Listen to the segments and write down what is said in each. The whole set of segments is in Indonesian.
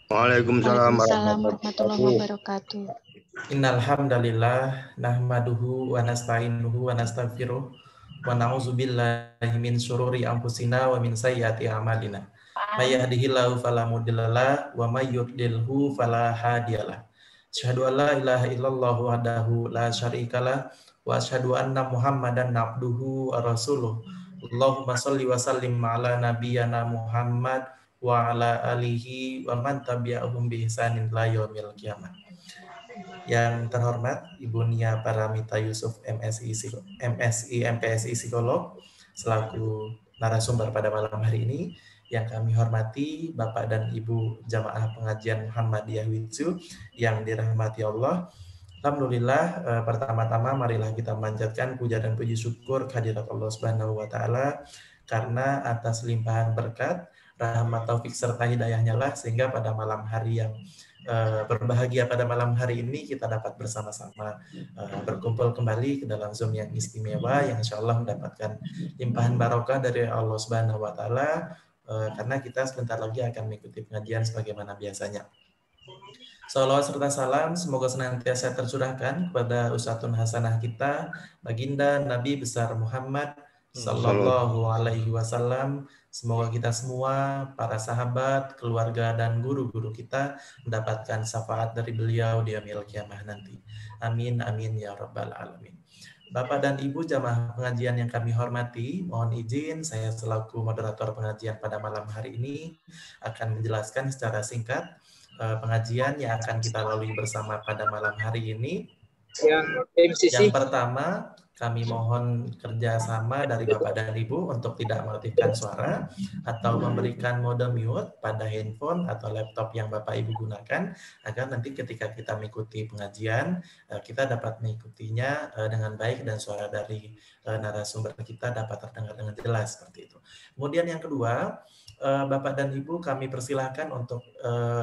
Waalaikumsalam Waalaikumsalam warahmatullahi warahmatullahi wabarakatuh. wabarakatuh. Innal hamdalillah nahmaduhu wa nasta'inuhu wa nastaghfiruh wa na'udzubillahi min syururi anfusina wa min sayyiati a'malina. May yahdihillahu fala mudhillalah wa may yudlilhu fala hadiyalah. Asyhadu an la ilaha illallah wahdahu la syarikalah wa asyhadu anna Muhammadan abduhu wa rasuluh. Allahumma shalli wa sallim ala nabiyyina Muhammad wa ala alihi wa man tabi'ahum bi ihsanin ila yaumil qiyamah. Yang terhormat Ibu Nia Paramita Yusuf MSI MPSI Psikolog selaku narasumber pada malam hari ini, yang kami hormati Bapak dan Ibu Jamaah Pengajian Muhammadiyah Widzu yang dirahmati Allah. Alhamdulillah, pertama-tama marilah kita memanjatkan puja dan puji syukur kehadirat Allah Subhanahu wa taala karena atas limpahan berkat, rahmat, taufik serta hidayahnya lah sehingga pada malam hari yang berbahagia pada malam hari ini kita dapat bersama-sama berkumpul kembali ke dalam Zoom yang istimewa yang insya Allah mendapatkan limpahan barokah dari Allah Subhanahu wa taala karena kita sebentar lagi akan mengikuti pengajian sebagaimana biasanya. Salawat serta salam semoga senantiasa tercurahkan kepada uswatun hasanah kita baginda Nabi besar Muhammad sallallahu alaihi wasallam. Semoga kita semua, para sahabat, keluarga dan guru-guru kita mendapatkan syafaat dari beliau di yaumil qiyamah nanti. Amin amin ya rabbal alamin. Bapak dan Ibu jamaah pengajian yang kami hormati, mohon izin saya selaku moderator pengajian pada malam hari ini akan menjelaskan secara singkat pengajian yang akan kita lalui bersama pada malam hari ini. Yang pertama, kami mohon kerjasama dari Bapak dan Ibu untuk tidak mengaktifkan suara atau memberikan mode mute pada handphone atau laptop yang Bapak Ibu gunakan, agar nanti ketika kita mengikuti pengajian, kita dapat mengikutinya dengan baik dan suara dari narasumber kita dapat terdengar dengan jelas seperti itu. Kemudian yang kedua, Bapak dan Ibu kami persilahkan untuk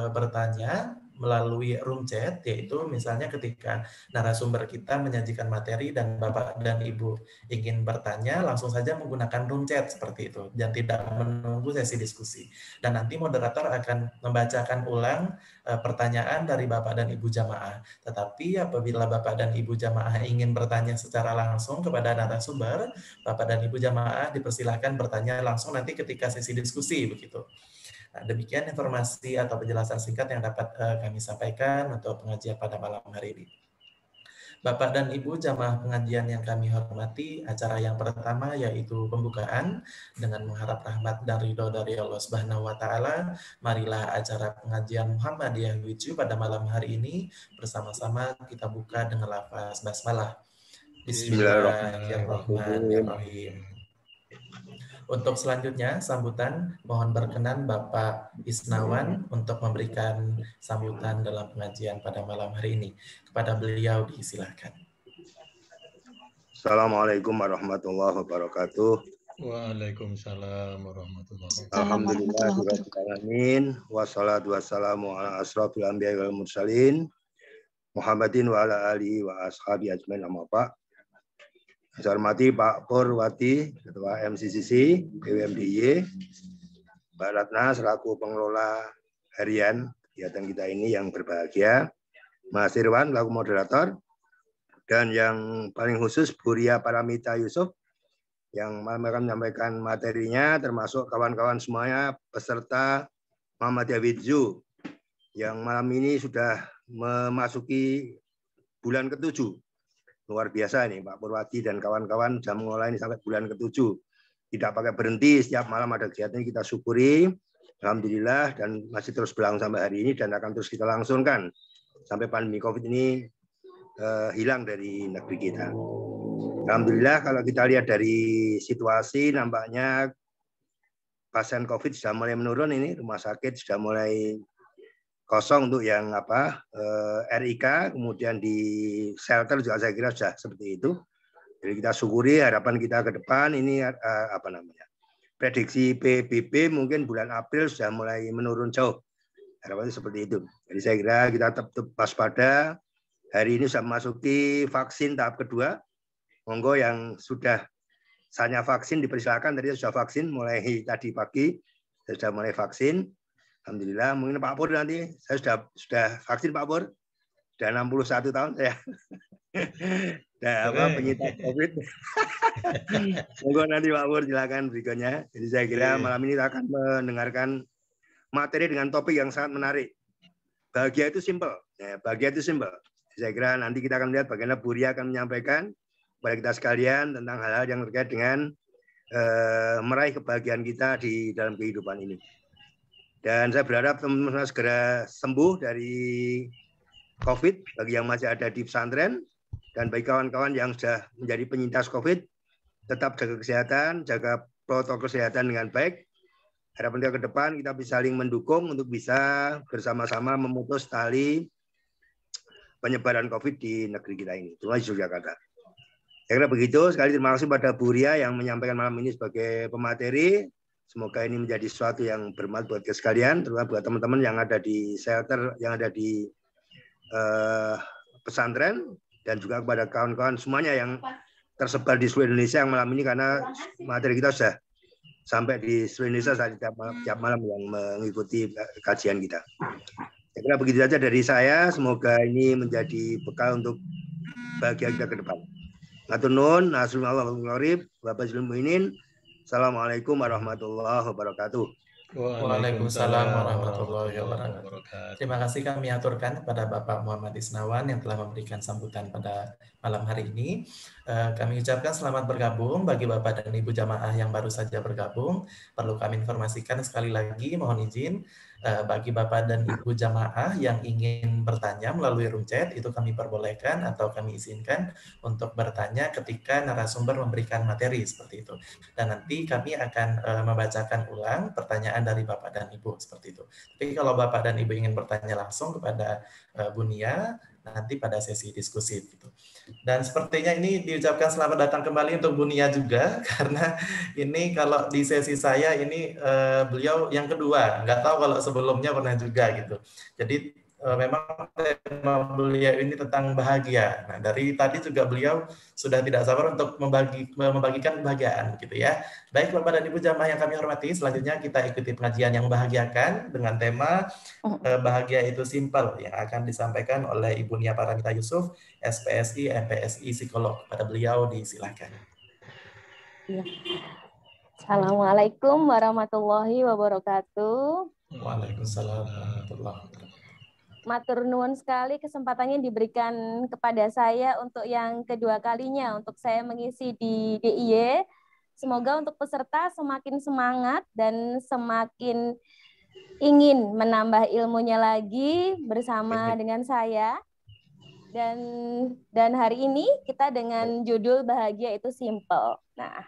bertanya melalui room chat, yaitu misalnya ketika narasumber kita menyajikan materi dan Bapak dan Ibu ingin bertanya, langsung saja menggunakan room chat seperti itu dan tidak menunggu sesi diskusi. Dan nanti moderator akan membacakan ulang pertanyaan dari Bapak dan Ibu jamaah. Tetapi apabila Bapak dan Ibu jamaah ingin bertanya secara langsung kepada narasumber, Bapak dan Ibu jamaah dipersilahkan bertanya langsung nanti ketika sesi diskusi begitu. Nah, demikian informasi atau penjelasan singkat yang dapat kami sampaikan untuk pengajian pada malam hari ini. Bapak dan Ibu jamaah pengajian yang kami hormati, acara yang pertama yaitu pembukaan dengan mengharap rahmat dan ridho dari Allah Subhanahu wa taala. Marilah acara pengajian Muhammadiyah Widzu pada malam hari ini bersama-sama kita buka dengan lafaz basmalah. Bismillahirrahmanirrahim. Untuk selanjutnya sambutan mohon berkenan Bapak Isnawan untuk memberikan sambutan dalam pengajian pada malam hari ini. Kepada beliau disilakan. Assalamualaikum warahmatullahi wabarakatuh. Waalaikumsalam warahmatullahi wabarakatuh. Alhamdulillahirrahmanirrahim. Wassalatu wassalamu ala asrofil anbiya wal mursalin Muhammadin wa ala alihi wa ashabi ajmain amma ba'd. Saya hormati Pak Purwati, Ketua MCCC, BUMDY, Mbak Ratna selaku pengelola harian kegiatan kita ini yang berbahagia, Mas Irwan selaku moderator, dan yang paling khusus Bu Ria Paramita Yusuf yang malam akan menyampaikan materinya, termasuk kawan-kawan semuanya peserta Muhammadiyah Widzu yang malam ini sudah memasuki bulan ke-7. Luar biasa nih Pak Purwati dan kawan-kawan sudah mengelola ini sampai bulan ke-7. Tidak pakai berhenti, setiap malam ada kegiatan ini kita syukuri. Alhamdulillah dan masih terus berlangsung sampai hari ini dan akan terus kita langsungkan sampai pandemi COVID ini hilang dari negeri kita. Alhamdulillah kalau kita lihat dari situasi nampaknya pasien COVID sudah mulai menurun ini, rumah sakit sudah mulai kosong untuk yang RIK, kemudian di shelter juga saya kira sudah seperti itu. Jadi kita syukuri harapan kita ke depan ini prediksi PBB mungkin bulan April sudah mulai menurun jauh. Harapannya seperti itu. Jadi saya kira kita tetap waspada. Hari ini sudah memasuki vaksin tahap kedua. Monggo yang sudah saatnya vaksin dipersilakan, tadi sudah vaksin mulai tadi pagi sudah mulai vaksin. Alhamdulillah. Mungkin Pak Pur nanti, saya sudah vaksin Pak Pur. Sudah 61 tahun saya. Penyintas COVID. Monggo nanti Pak Pur silakan berikutnya. Jadi saya kira malam ini kita akan mendengarkan materi dengan topik yang sangat menarik. Bahagia itu simpel. Ya, bahagia itu simpel. Saya kira nanti kita akan lihat bagaimana Bu Ria akan menyampaikan kepada kita sekalian tentang hal-hal yang terkait dengan meraih kebahagiaan kita di dalam kehidupan ini. Dan saya berharap teman-teman segera sembuh dari COVID bagi yang masih ada di pesantren, dan bagi kawan-kawan yang sudah menjadi penyintas COVID, tetap jaga kesehatan, jaga protokol kesehatan dengan baik. Harapan kita ke depan kita bisa saling mendukung untuk bisa bersama-sama memutus tali penyebaran COVID di negeri kita ini, terutama di Yogyakarta. Saya kira begitu. Sekali terima kasih pada Bu Ria yang menyampaikan malam ini sebagai pemateri. Semoga ini menjadi sesuatu yang bermanfaat buat kita sekalian, terutama buat teman-teman yang ada di shelter, yang ada di pesantren, dan juga kepada kawan-kawan semuanya yang tersebar di seluruh Indonesia yang malam ini, karena materi kita sudah sampai di seluruh Indonesia saat tiap malam yang mengikuti kajian kita. Saya kira begitu saja dari saya. Semoga ini menjadi bekal untuk bahagia kita ke depan. Matur nuwun, Assalamualaikum warahmatullahi wabarakatuh. Waalaikumsalam warahmatullahi wabarakatuh. Terima kasih kami aturkan kepada Bapak Muhammad Isnawan yang telah memberikan sambutan pada malam hari ini. Kami ucapkan selamat bergabung bagi Bapak dan Ibu jamaah yang baru saja bergabung. Perlu kami informasikan sekali lagi, mohon izin, bagi Bapak dan Ibu jamaah yang ingin bertanya melalui room chat, itu kami perbolehkan atau kami izinkan untuk bertanya ketika narasumber memberikan materi seperti itu. Dan nanti kami akan membacakan ulang pertanyaan dari Bapak dan Ibu seperti itu. Tapi kalau Bapak dan Ibu ingin bertanya langsung kepada Bu Nia, nanti pada sesi diskusi gitu. Dan sepertinya ini diucapkan selamat datang kembali untuk Bu Nia juga, karena ini kalau di sesi saya ini beliau yang kedua, nggak tahu kalau sebelumnya pernah juga gitu. Jadi memang tema beliau ini tentang bahagia. Nah, dari tadi juga beliau sudah tidak sabar untuk membagikan kebahagiaan gitu ya. Baik Bapak dan Ibu jamaah yang kami hormati, selanjutnya kita ikuti pengajian yang membahagiakan dengan tema bahagia itu simpel yang akan disampaikan oleh Ibu Nia Paramita Yusuf, SPSI, MPSI, psikolog. Pada beliau disilakan. Ya. Assalamualaikum warahmatullahi wabarakatuh. Waalaikumsalam warahmatullahi wabarakatuh. Matur nuwun sekali kesempatannya diberikan kepada saya untuk yang kedua kalinya untuk saya mengisi di DIY. Semoga untuk peserta semakin semangat dan semakin ingin menambah ilmunya lagi bersama dengan saya. Dan hari ini kita dengan judul bahagia itu simple. Nah,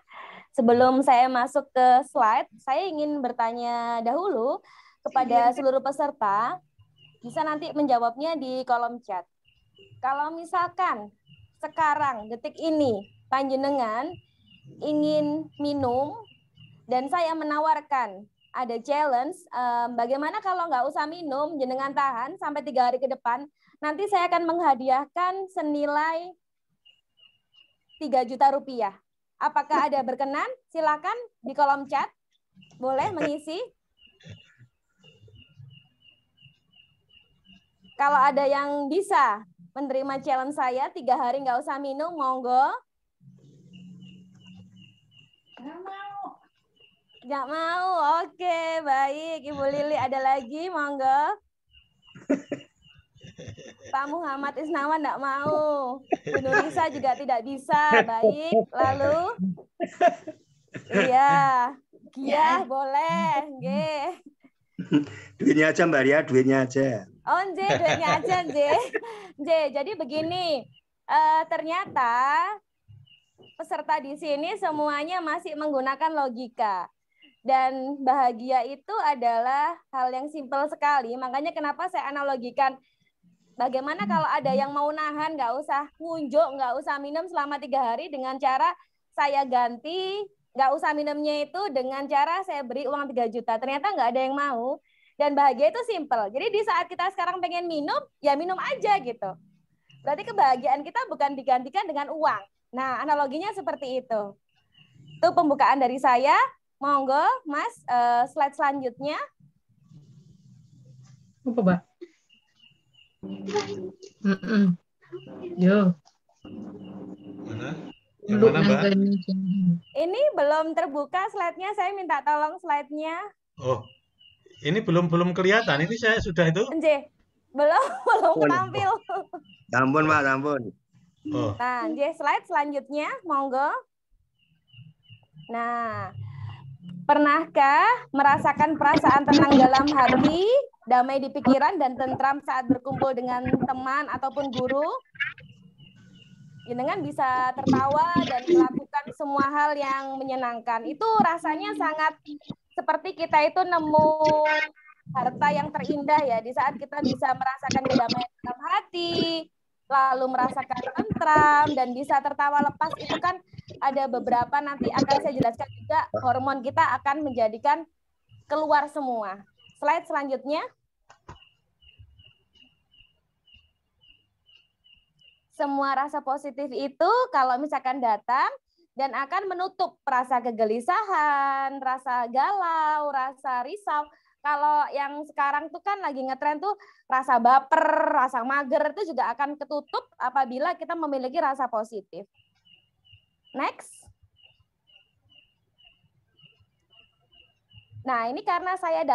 sebelum saya masuk ke slide, saya ingin bertanya dahulu kepada seluruh peserta. Bisa nanti menjawabnya di kolom chat. Kalau misalkan sekarang detik ini panjenengan ingin minum dan saya menawarkan ada challenge, bagaimana kalau nggak usah minum, jenengan tahan sampai 3 hari ke depan, nanti saya akan menghadiahkan senilai 3 juta rupiah. Apakah ada berkenan? Silakan di kolom chat, boleh mengisi. Kalau ada yang bisa menerima challenge saya 3 hari nggak usah minum, monggo. Nggak mau. Nggak mau, oke, baik. Ibu Lili ada lagi, monggo. Pak Muhammad Isnawan nggak mau. Bu Nurisa juga tidak bisa, baik. Lalu, iya, Gia boleh, nggih. Duitnya aja Mbak Ria, duitnya aja. Oh, duitnya aja, jadi begini, ternyata peserta di sini semuanya masih menggunakan logika. Dan bahagia itu adalah hal yang simpel sekali. Makanya kenapa saya analogikan, bagaimana kalau ada yang mau nahan, nggak usah ngunjuk, nggak usah minum selama 3 hari dengan cara saya ganti, nggak usah minumnya itu dengan cara saya beri uang 3 juta. Ternyata nggak ada yang mau. Dan bahagia itu simpel. Jadi di saat kita sekarang pengen minum, ya minum aja gitu. Berarti kebahagiaan kita bukan digantikan dengan uang. Nah, analoginya seperti itu. Itu pembukaan dari saya. Monggo, Mas, slide selanjutnya. Apa, Mbak? Yo. Mana? Yang Dulu mana, Mbak? Ini belum terbuka slide-nya, saya minta tolong slide-nya. Oh, ini belum kelihatan. Ini saya sudah itu. Nje, belum tampil. Ampun, Pak, ampun. Oh, Nah, Nje, slide selanjutnya, monggo. Nah, pernahkah merasakan perasaan tenang dalam hati, damai di pikiran, dan tentram saat berkumpul dengan teman ataupun guru? Jenengan bisa tertawa dan melakukan semua hal yang menyenangkan. Itu rasanya sangat seperti kita itu nemu harta yang terindah ya, di saat kita bisa merasakan kedamaian dalam hati, lalu merasakan tentram, dan bisa tertawa lepas. Itu kan ada beberapa, nanti akan saya jelaskan juga, hormon kita akan menjadikan keluar semua. Slide selanjutnya. Semua rasa positif itu kalau misalkan datang dan akan menutup rasa kegelisahan, rasa galau, rasa risau. Kalau yang sekarang tuh kan lagi ngetren tuh rasa baper, rasa mager itu juga akan ketutup apabila kita memiliki rasa positif. Next. Nah, ini karena saya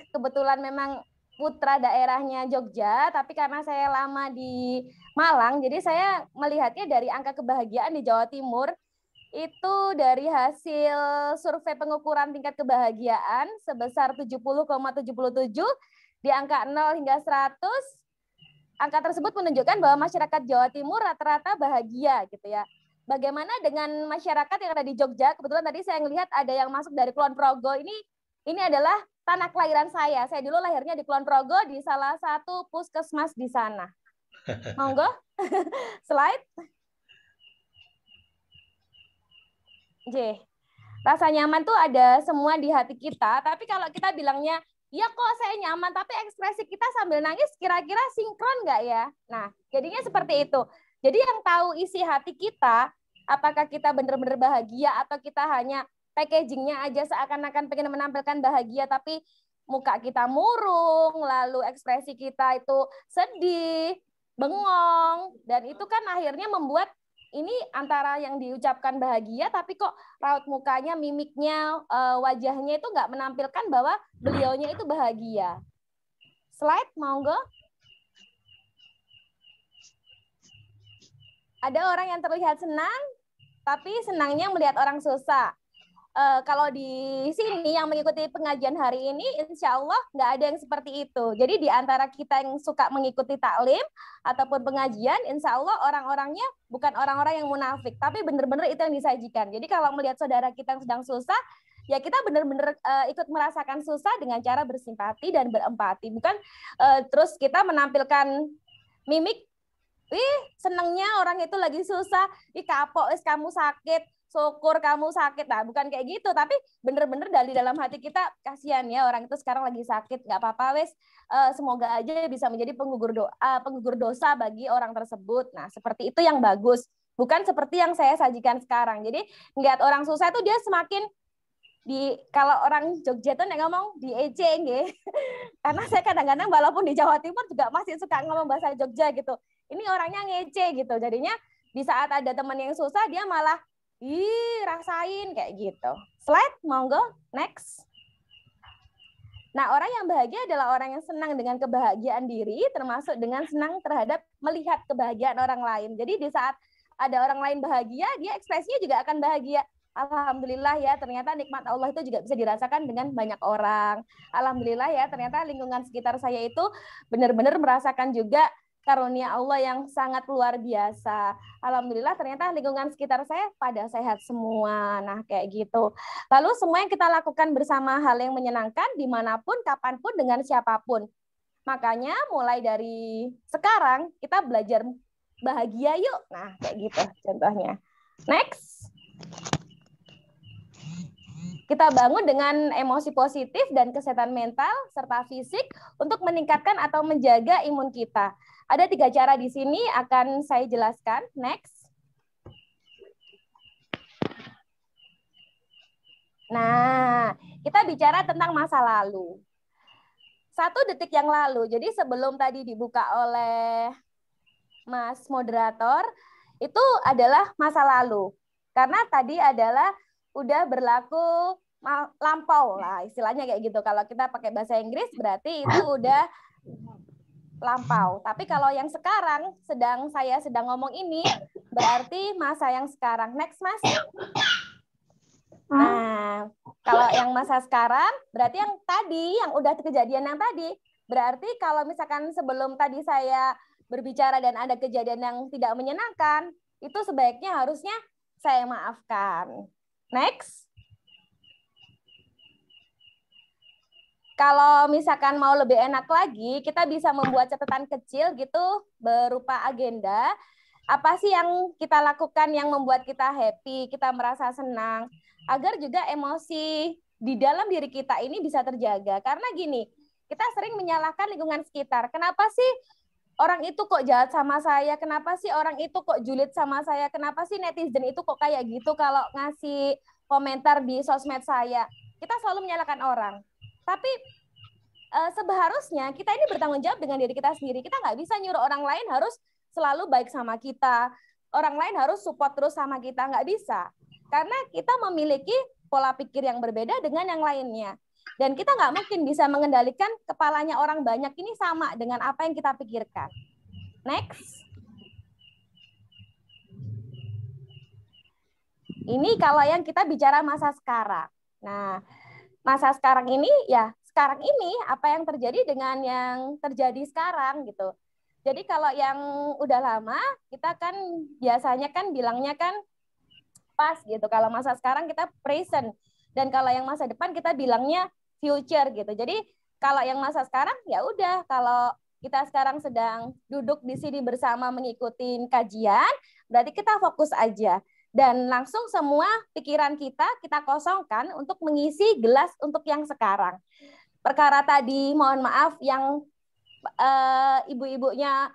kebetulan memang putra daerahnya Jogja, tapi karena saya lama di Malang, jadi saya melihatnya dari angka kebahagiaan di Jawa Timur, itu dari hasil survei pengukuran tingkat kebahagiaan sebesar 70,77, di angka 0 hingga 100, angka tersebut menunjukkan bahwa masyarakat Jawa Timur rata-rata bahagia gitu ya. Bagaimana dengan masyarakat yang ada di Jogja? Kebetulan tadi saya melihat ada yang masuk dari Kulon Progo. Ini adalah tanah kelahiran saya. Saya dulu lahirnya di Kulon Progo, di salah satu puskesmas di sana. Monggo, slide. J. Rasa nyaman tuh ada semua di hati kita, tapi kalau kita bilangnya, ya kok saya nyaman, tapi ekspresi kita sambil nangis kira-kira sinkron nggak ya? Nah, jadinya seperti itu. Jadi yang tahu isi hati kita, apakah kita benar-benar bahagia atau kita hanya packagingnya aja seakan-akan pengen menampilkan bahagia, tapi muka kita murung, lalu ekspresi kita itu sedih, bengong, dan itu kan akhirnya membuat ini antara yang diucapkan bahagia, tapi kok raut mukanya, mimiknya, wajahnya itu nggak menampilkan bahwa beliaunya itu bahagia. Slide, monggo. Ada orang yang terlihat senang, tapi senangnya melihat orang susah. Kalau di sini yang mengikuti pengajian hari ini, insya Allah nggak ada yang seperti itu. Jadi di antara kita yang suka mengikuti taklim ataupun pengajian, insya Allah orang-orangnya bukan orang-orang yang munafik, tapi benar-benar itu yang disajikan. Jadi kalau melihat saudara kita yang sedang susah, ya kita benar-benar ikut merasakan susah dengan cara bersimpati dan berempati. Bukan terus kita menampilkan mimik, senengnya orang itu lagi susah, kapok, kamu sakit, syukur kamu sakit. Nah, bukan kayak gitu, tapi bener-bener dari dalam hati kita, kasihan ya orang itu sekarang lagi sakit, nggak apa-apa wes, semoga aja bisa menjadi penggugur dosa bagi orang tersebut. Nah, seperti itu yang bagus, bukan seperti yang saya sajikan sekarang. Jadi ngeliat orang susah itu dia semakin kalau orang Jogja tuh ngomong diejeng ya. Karena saya kadang-kadang walaupun di Jawa Timur juga masih suka ngomong bahasa Jogja gitu. Ini orangnya ngece gitu. Jadinya di saat ada teman yang susah dia malah rasain kayak gitu. Slide, monggo, next. Nah, orang yang bahagia adalah orang yang senang dengan kebahagiaan diri, termasuk dengan senang terhadap melihat kebahagiaan orang lain. Jadi di saat ada orang lain bahagia, dia ekspresinya juga akan bahagia. Alhamdulillah ya, ternyata nikmat Allah itu juga bisa dirasakan dengan banyak orang. Alhamdulillah ya, ternyata lingkungan sekitar saya itu benar-benar merasakan juga karunia Allah yang sangat luar biasa. Alhamdulillah ternyata lingkungan sekitar saya pada sehat semua. Nah, kayak gitu. Lalu semua yang kita lakukan bersama hal yang menyenangkan dimanapun, kapanpun, dengan siapapun. Makanya mulai dari sekarang kita belajar bahagia yuk. Nah, kayak gitu contohnya. Next. Kita bangun dengan emosi positif dan kesehatan mental serta fisik untuk meningkatkan atau menjaga imun kita. Ada 3 cara di sini akan saya jelaskan. Next. Nah, kita bicara tentang masa lalu. 1 detik yang lalu. Jadi sebelum tadi dibuka oleh Mas moderator, itu adalah masa lalu. Karena tadi adalah udah berlaku lampau lah, istilahnya kayak gitu. Kalau kita pakai bahasa Inggris berarti itu udah lampau. Tapi kalau yang sekarang saya sedang ngomong ini berarti masa yang sekarang. Next, Mas. Nah, kalau yang masa sekarang berarti yang tadi, yang udah kejadian yang tadi. Berarti kalau misalkan sebelum tadi saya berbicara dan ada kejadian yang tidak menyenangkan, itu sebaiknya harusnya saya maafkan. Next. Kalau misalkan mau lebih enak lagi, kita bisa membuat catatan kecil gitu berupa agenda. Apa sih yang kita lakukan yang membuat kita happy, kita merasa senang, agar juga emosi di dalam diri kita ini bisa terjaga. Karena gini, kita sering menyalahkan lingkungan sekitar. Kenapa sih orang itu kok jahat sama saya? Kenapa sih orang itu kok julid sama saya? Kenapa sih netizen itu kok kayak gitu kalau ngasih komentar di sosmed saya? Kita selalu menyalahkan orang. Tapi seharusnya kita ini bertanggung jawab dengan diri kita sendiri. Kita nggak bisa nyuruh orang lain harus selalu baik sama kita. Orang lain harus support terus sama kita. Nggak bisa. Karena kita memiliki pola pikir yang berbeda dengan yang lainnya. Dan kita nggak mungkin bisa mengendalikan kepalanya orang banyak ini sama dengan apa yang kita pikirkan. Next. Ini kalau yang kita bicara masa sekarang. Nah, masa sekarang ini ya sekarang ini apa yang terjadi dengan yang terjadi sekarang gitu. Jadi kalau yang udah lama kita kan biasanya kan bilangnya kan past gitu. Kalau masa sekarang kita present dan kalau yang masa depan kita bilangnya future gitu. Jadi kalau yang masa sekarang ya udah, kalau kita sekarang sedang duduk di sini bersama mengikuti kajian, berarti kita fokus aja. Dan langsung semua pikiran kita kosongkan untuk mengisi gelas untuk yang sekarang. Perkara tadi, mohon maaf yang ibu-ibunya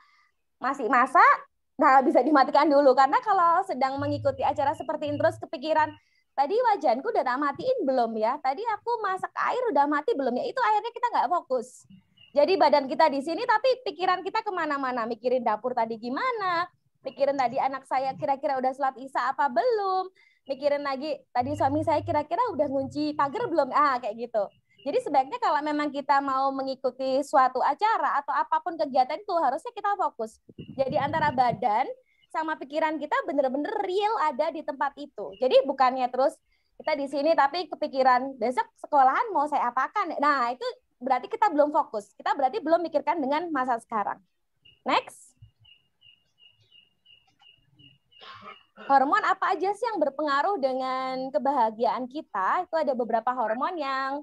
masih masak, nah bisa dimatikan dulu. Karena kalau sedang mengikuti acara seperti ini terus kepikiran, tadi wajanku udah tak matiin belum ya? Tadi aku masak air udah mati belum ya? Itu akhirnya kita nggak fokus. Jadi badan kita di sini, tapi pikiran kita kemana-mana. Mikirin dapur tadi gimana, mikirin tadi anak saya kira-kira udah sholat isya apa belum, mikirin lagi tadi suami saya kira-kira udah ngunci pagar belum, kayak gitu. Jadi sebaiknya kalau memang kita mau mengikuti suatu acara atau apapun kegiatan itu harusnya kita fokus. Jadi antara badan sama pikiran kita bener-bener real ada di tempat itu. Jadi bukannya terus kita di sini tapi kepikiran besok sekolahan mau saya apakan. Nah itu berarti kita belum fokus. Kita berarti belum mikirkan dengan masa sekarang. Next. Hormon apa aja sih yang berpengaruh dengan kebahagiaan kita? Itu ada beberapa hormon yang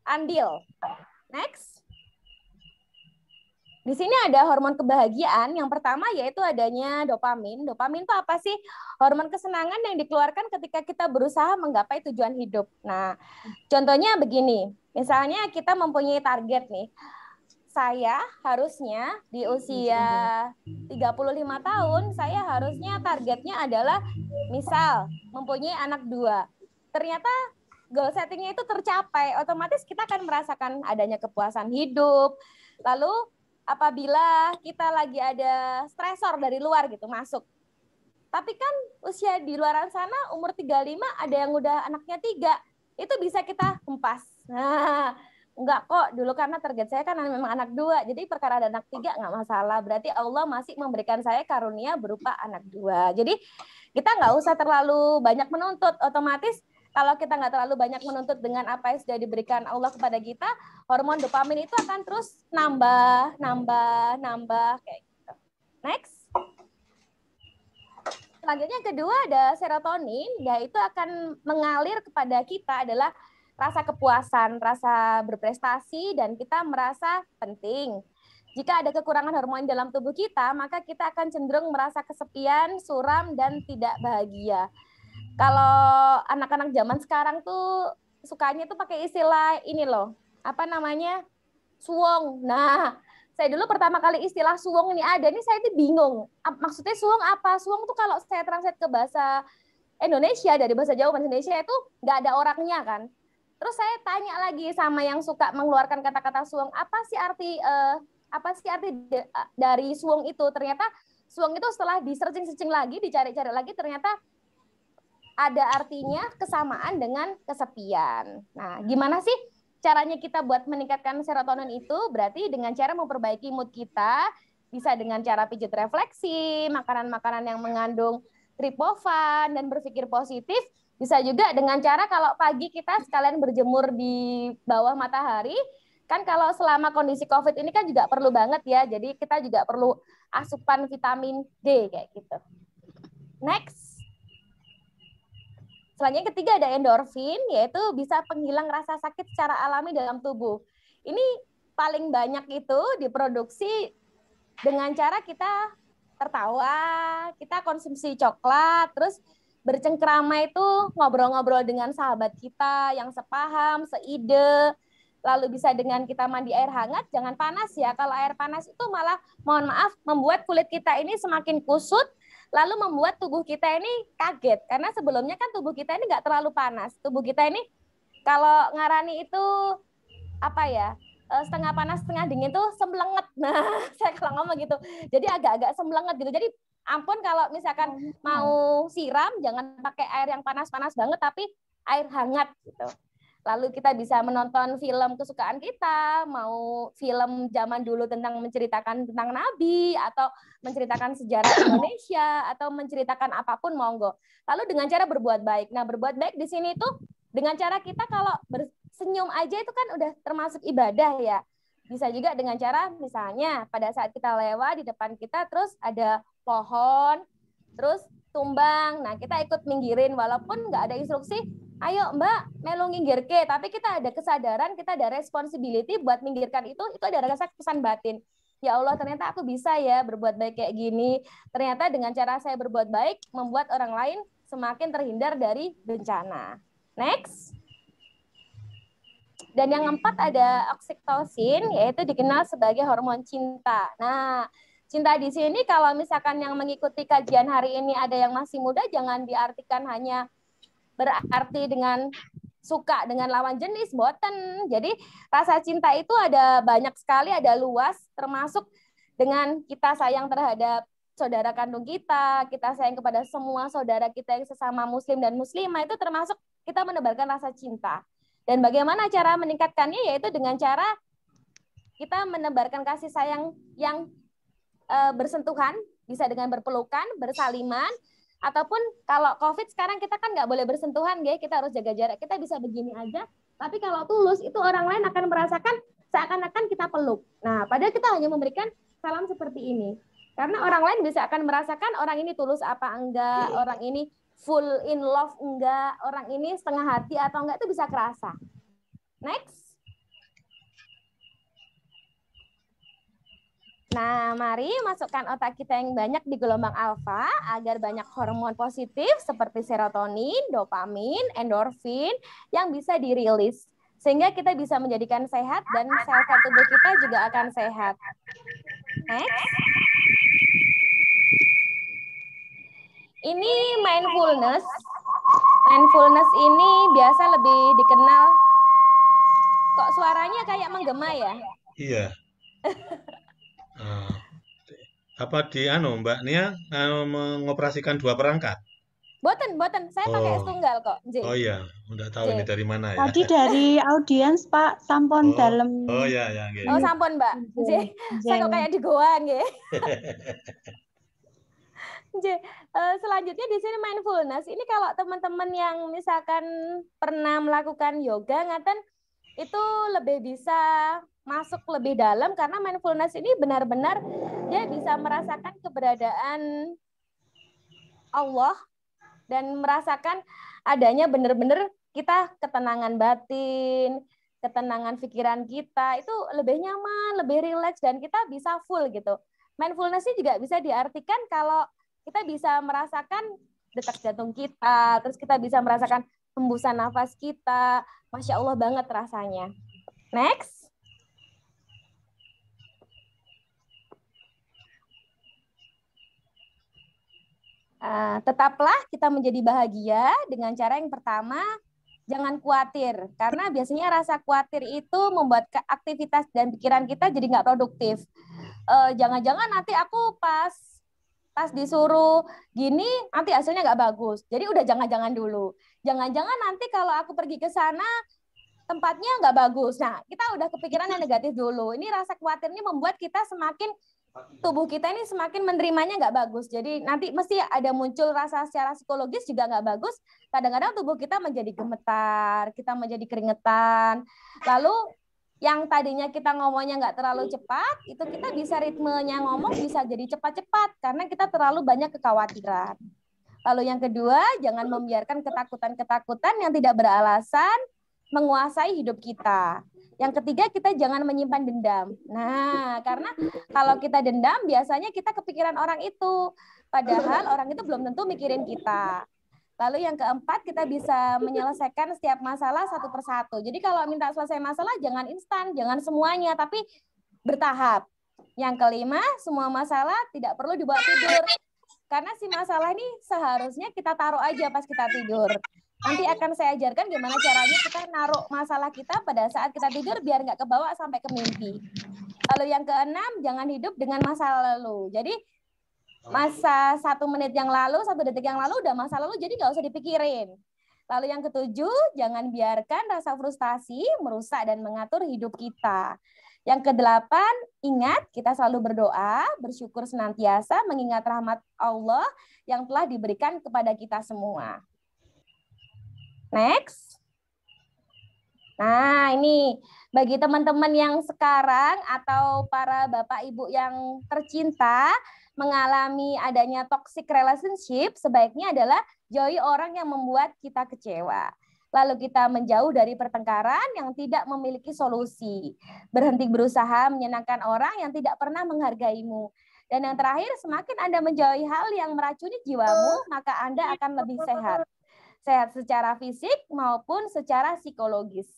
andil. Next. Di sini ada hormon kebahagiaan. Yang pertama yaitu adanya dopamin. Dopamin itu apa sih? Hormon kesenangan yang dikeluarkan ketika kita berusaha menggapai tujuan hidup. Nah, contohnya begini. Misalnya kita mempunyai target nih. Saya harusnya di usia 35 tahun, saya harusnya targetnya adalah misal mempunyai anak 2. Ternyata goal settingnya itu tercapai, otomatis kita akan merasakan adanya kepuasan hidup. Lalu apabila kita lagi ada stresor dari luar gitu masuk, tapi kan usia di luaran sana umur 35 ada yang udah anaknya 3, itu bisa kita hempas. Nah, enggak kok, dulu karena target saya kan memang anak 2, jadi perkara ada anak 3 nggak masalah, berarti Allah masih memberikan saya karunia berupa anak 2. Jadi kita nggak usah terlalu banyak menuntut, otomatis kalau kita nggak terlalu banyak menuntut dengan apa yang sudah diberikan Allah kepada kita, hormon dopamin itu akan terus nambah kayak gitu. Next. Selanjutnya yang kedua ada serotonin, yaitu akan mengalir kepada kita adalah rasa kepuasan, rasa berprestasi, dan kita merasa penting. Jika ada kekurangan hormon dalam tubuh kita, maka kita akan cenderung merasa kesepian, suram, dan tidak bahagia. Kalau anak-anak zaman sekarang tuh sukanya tuh pakai istilah ini loh, apa namanya, suwong. Nah, saya dulu pertama kali istilah suwong ini ada, ini saya tuh bingung. Maksudnya suwong apa? Suwong tuh kalau saya translate ke bahasa Indonesia, dari bahasa Jawa ke Indonesia itu nggak ada orangnya kan. Terus saya tanya lagi sama yang suka mengeluarkan kata-kata suwung, apa sih arti dari suwung itu? Ternyata suwung itu setelah di-searching lagi, dicari-cari lagi, ternyata ada artinya kesamaan dengan kesepian. Nah, gimana sih caranya kita buat meningkatkan serotonin itu? Berarti dengan cara memperbaiki mood kita, bisa dengan cara pijat refleksi, makanan-makanan yang mengandung triptofan, dan berpikir positif. Bisa juga dengan cara kalau pagi kita sekalian berjemur di bawah matahari, kan kalau selama kondisi COVID ini kan juga perlu banget ya, jadi kita juga perlu asupan vitamin D kayak gitu. Next. Selanjutnya ketiga ada endorfin, yaitu bisa penghilang rasa sakit secara alami dalam tubuh. Ini paling banyak itu diproduksi dengan cara kita tertawa, kita konsumsi coklat, terus bercengkrama itu ngobrol-ngobrol dengan sahabat kita yang sepaham, seide, lalu bisa dengan kita mandi air hangat, jangan panas ya. Kalau air panas itu malah, mohon maaf, membuat kulit kita ini semakin kusut, lalu membuat tubuh kita ini kaget. Karena sebelumnya kan tubuh kita ini nggak terlalu panas. Tubuh kita ini kalau ngarani itu apa ya, setengah panas setengah dingin tuh semblenget. Nah, saya kalau ngomong gitu. Jadi agak-agak semblenget gitu. Jadi ampun kalau misalkan mau siram, jangan pakai air yang panas-panas banget, tapi air hangat gitu. Lalu kita bisa menonton film kesukaan kita, mau film zaman dulu tentang menceritakan tentang Nabi, atau menceritakan sejarah Indonesia, atau menceritakan apapun, monggo. Lalu dengan cara berbuat baik. Nah, berbuat baik di sini tuh dengan cara kita kalau bersenyum aja itu kan udah termasuk ibadah ya. Bisa juga dengan cara misalnya pada saat kita lewat di depan kita terus ada pohon, terus tumbang. Nah, kita ikut minggirin walaupun nggak ada instruksi, ayo Mbak melu nginggirke, tapi kita ada kesadaran, kita ada responsibility buat minggirkan itu ada rasa pesan batin. Ya Allah, ternyata aku bisa ya berbuat baik kayak gini. Ternyata dengan cara saya berbuat baik membuat orang lain semakin terhindar dari bencana. Next. Dan yang keempat ada oksitosin, yaitu dikenal sebagai hormon cinta. Nah, cinta di sini kalau misalkan yang mengikuti kajian hari ini ada yang masih muda, jangan diartikan hanya berarti dengan suka dengan lawan jenis, boten. Jadi rasa cinta itu ada banyak sekali, ada luas, termasuk dengan kita sayang terhadap saudara kandung kita sayang kepada semua saudara kita yang sesama muslim dan muslimah, itu termasuk kita menebarkan rasa cinta. Dan bagaimana cara meningkatkannya, yaitu dengan cara kita menebarkan kasih sayang yang bersentuhan, bisa dengan berpelukan, bersaliman, ataupun kalau COVID sekarang kita kan nggak boleh bersentuhan, ya, kita harus jaga jarak. Kita bisa begini aja, tapi kalau tulus itu orang lain akan merasakan seakan-akan kita peluk. Nah, padahal kita hanya memberikan salam seperti ini. Karena orang lain bisa akan merasakan orang ini tulus apa enggak, orang ini full in love enggak, orang ini setengah hati atau enggak, itu bisa kerasa. Next. Nah, mari masukkan otak kita yang banyak di gelombang alfa agar banyak hormon positif seperti serotonin, dopamin, endorfin yang bisa dirilis. Sehingga kita bisa menjadikan sehat dan sel-sel tubuh kita juga akan sehat. Next. Ini mindfulness. Mindfulness ini biasa lebih dikenal. Kok suaranya kayak menggema ya? Iya. Apa di Mbak Nia mengoperasikan dua perangkat? Boten, saya pakai tunggal kok. J. Oh iya, udah tahu ini dari mana ya. Tadi dari audiens Pak, sampun dalam. Oh ya, okay. Oh sampun Mbak. J. Saya kok kayak di goa nggih. Selanjutnya di sini mindfulness. Ini kalau teman-teman yang misalkan pernah melakukan yoga ngaten, itu lebih bisa masuk lebih dalam karena mindfulness ini benar-benar dia bisa merasakan keberadaan Allah dan merasakan adanya benar-benar kita ketenangan batin, ketenangan pikiran kita itu lebih nyaman, lebih rileks, dan kita bisa full gitu. Mindfulness ini juga bisa diartikan kalau kita bisa merasakan detak jantung kita, terus kita bisa merasakan hembusan nafas kita. Masya Allah banget rasanya. Next. Tetaplah kita menjadi bahagia dengan cara yang pertama, jangan khawatir, karena biasanya rasa khawatir itu membuat aktivitas dan pikiran kita jadi nggak produktif. Jangan-jangan nanti aku pas disuruh gini, nanti hasilnya nggak bagus. Jadi udah jangan-jangan dulu. Jangan-jangan nanti kalau aku pergi ke sana, tempatnya nggak bagus. Nah, kita udah kepikiran yang negatif dulu. Ini rasa khawatir ini membuat kita semakin, tubuh kita ini semakin menerimanya nggak bagus. Jadi nanti mesti ada muncul rasa secara psikologis juga nggak bagus. Kadang-kadang tubuh kita menjadi gemetar, kita menjadi keringetan. Lalu yang tadinya kita ngomongnya nggak terlalu cepat, itu kita bisa ritmenya ngomong bisa jadi cepat-cepat karena kita terlalu banyak kekhawatiran. Lalu yang kedua, jangan membiarkan ketakutan-ketakutan yang tidak beralasan menguasai hidup kita. Yang ketiga, kita jangan menyimpan dendam. Nah, karena kalau kita dendam, biasanya kita kepikiran orang itu. Padahal orang itu belum tentu mikirin kita. Lalu yang keempat, kita bisa menyelesaikan setiap masalah satu persatu. Jadi kalau minta selesai masalah, jangan instan, jangan semuanya, tapi bertahap. Yang kelima, semua masalah tidak perlu dibawa tidur. Karena si masalah ini seharusnya kita taruh aja pas kita tidur. Nanti akan saya ajarkan gimana caranya kita naruh masalah kita pada saat kita tidur biar nggak kebawa sampai ke mimpi. Lalu yang keenam, jangan hidup dengan masa lalu. Jadi masa 1 menit yang lalu, 1 detik yang lalu udah masa lalu, jadi nggak usah dipikirin. Lalu yang ketujuh, jangan biarkan rasa frustasi merusak dan mengatur hidup kita. Yang kedelapan, ingat kita selalu berdoa, bersyukur senantiasa, mengingat rahmat Allah yang telah diberikan kepada kita semua. Next. Nah, ini bagi teman-teman yang sekarang atau para Bapak Ibu yang tercinta mengalami adanya toxic relationship, sebaiknya adalah jauhi orang yang membuat kita kecewa. Lalu kita menjauh dari pertengkaran yang tidak memiliki solusi. Berhenti berusaha menyenangkan orang yang tidak pernah menghargaimu. Dan yang terakhir, semakin Anda menjauhi hal yang meracuni jiwamu, maka Anda akan lebih sehat. Sehat secara fisik maupun secara psikologis.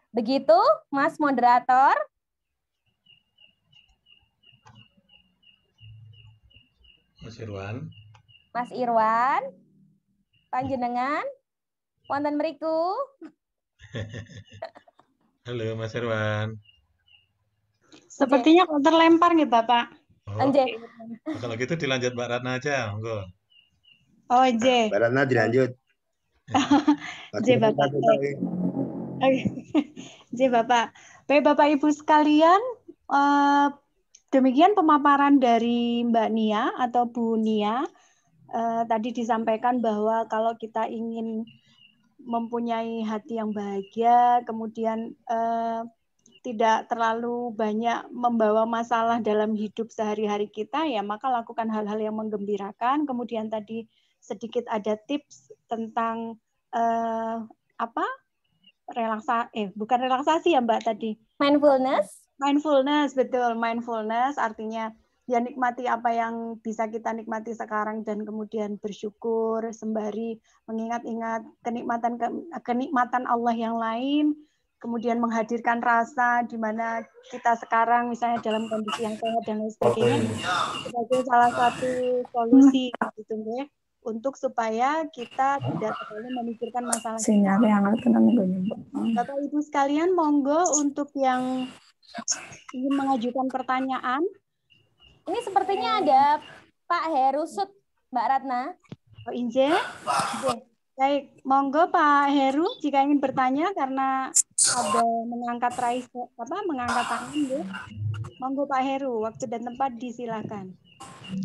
Begitu, Mas Moderator. Mas Irwan. Mas Irwan, panjenengan, wonten mriku. Halo Mas Irwan. Sepertinya kok terlempar nih Bapak. Oh, kalau gitu dilanjut Mbak Ratna aja, monggo. Oh, J. Mbak Ratna dilanjut. J Bapak. J Bapak. Baik Bapak Ibu sekalian, demikian pemaparan dari Mbak Nia atau Bu Nia. Tadi disampaikan bahwa kalau kita ingin mempunyai hati yang bahagia, kemudian tidak terlalu banyak membawa masalah dalam hidup sehari-hari kita, ya maka lakukan hal-hal yang menggembirakan. Kemudian tadi sedikit ada tips tentang bukan relaksasi ya Mbak tadi. Mindfulness, betul. Mindfulness artinya ya nikmati apa yang bisa kita nikmati sekarang dan kemudian bersyukur sembari mengingat-ingat kenikmatan Allah yang lain, kemudian menghadirkan rasa di mana kita sekarang misalnya dalam kondisi yang sehat dan lain sebagainya sebagai salah satu solusi gitu ya, untuk supaya kita tidak terlalu memikirkan masalah. Bapak Ibu sekalian, monggo untuk yang ingin mengajukan pertanyaan. Ini sepertinya ada Pak Herusut, Mbak Ratna. Oh, Inje. Baik, monggo Pak Heru jika ingin bertanya karena ada mengangkat tangan ya. Monggo Pak Heru, waktu dan tempat disilakan.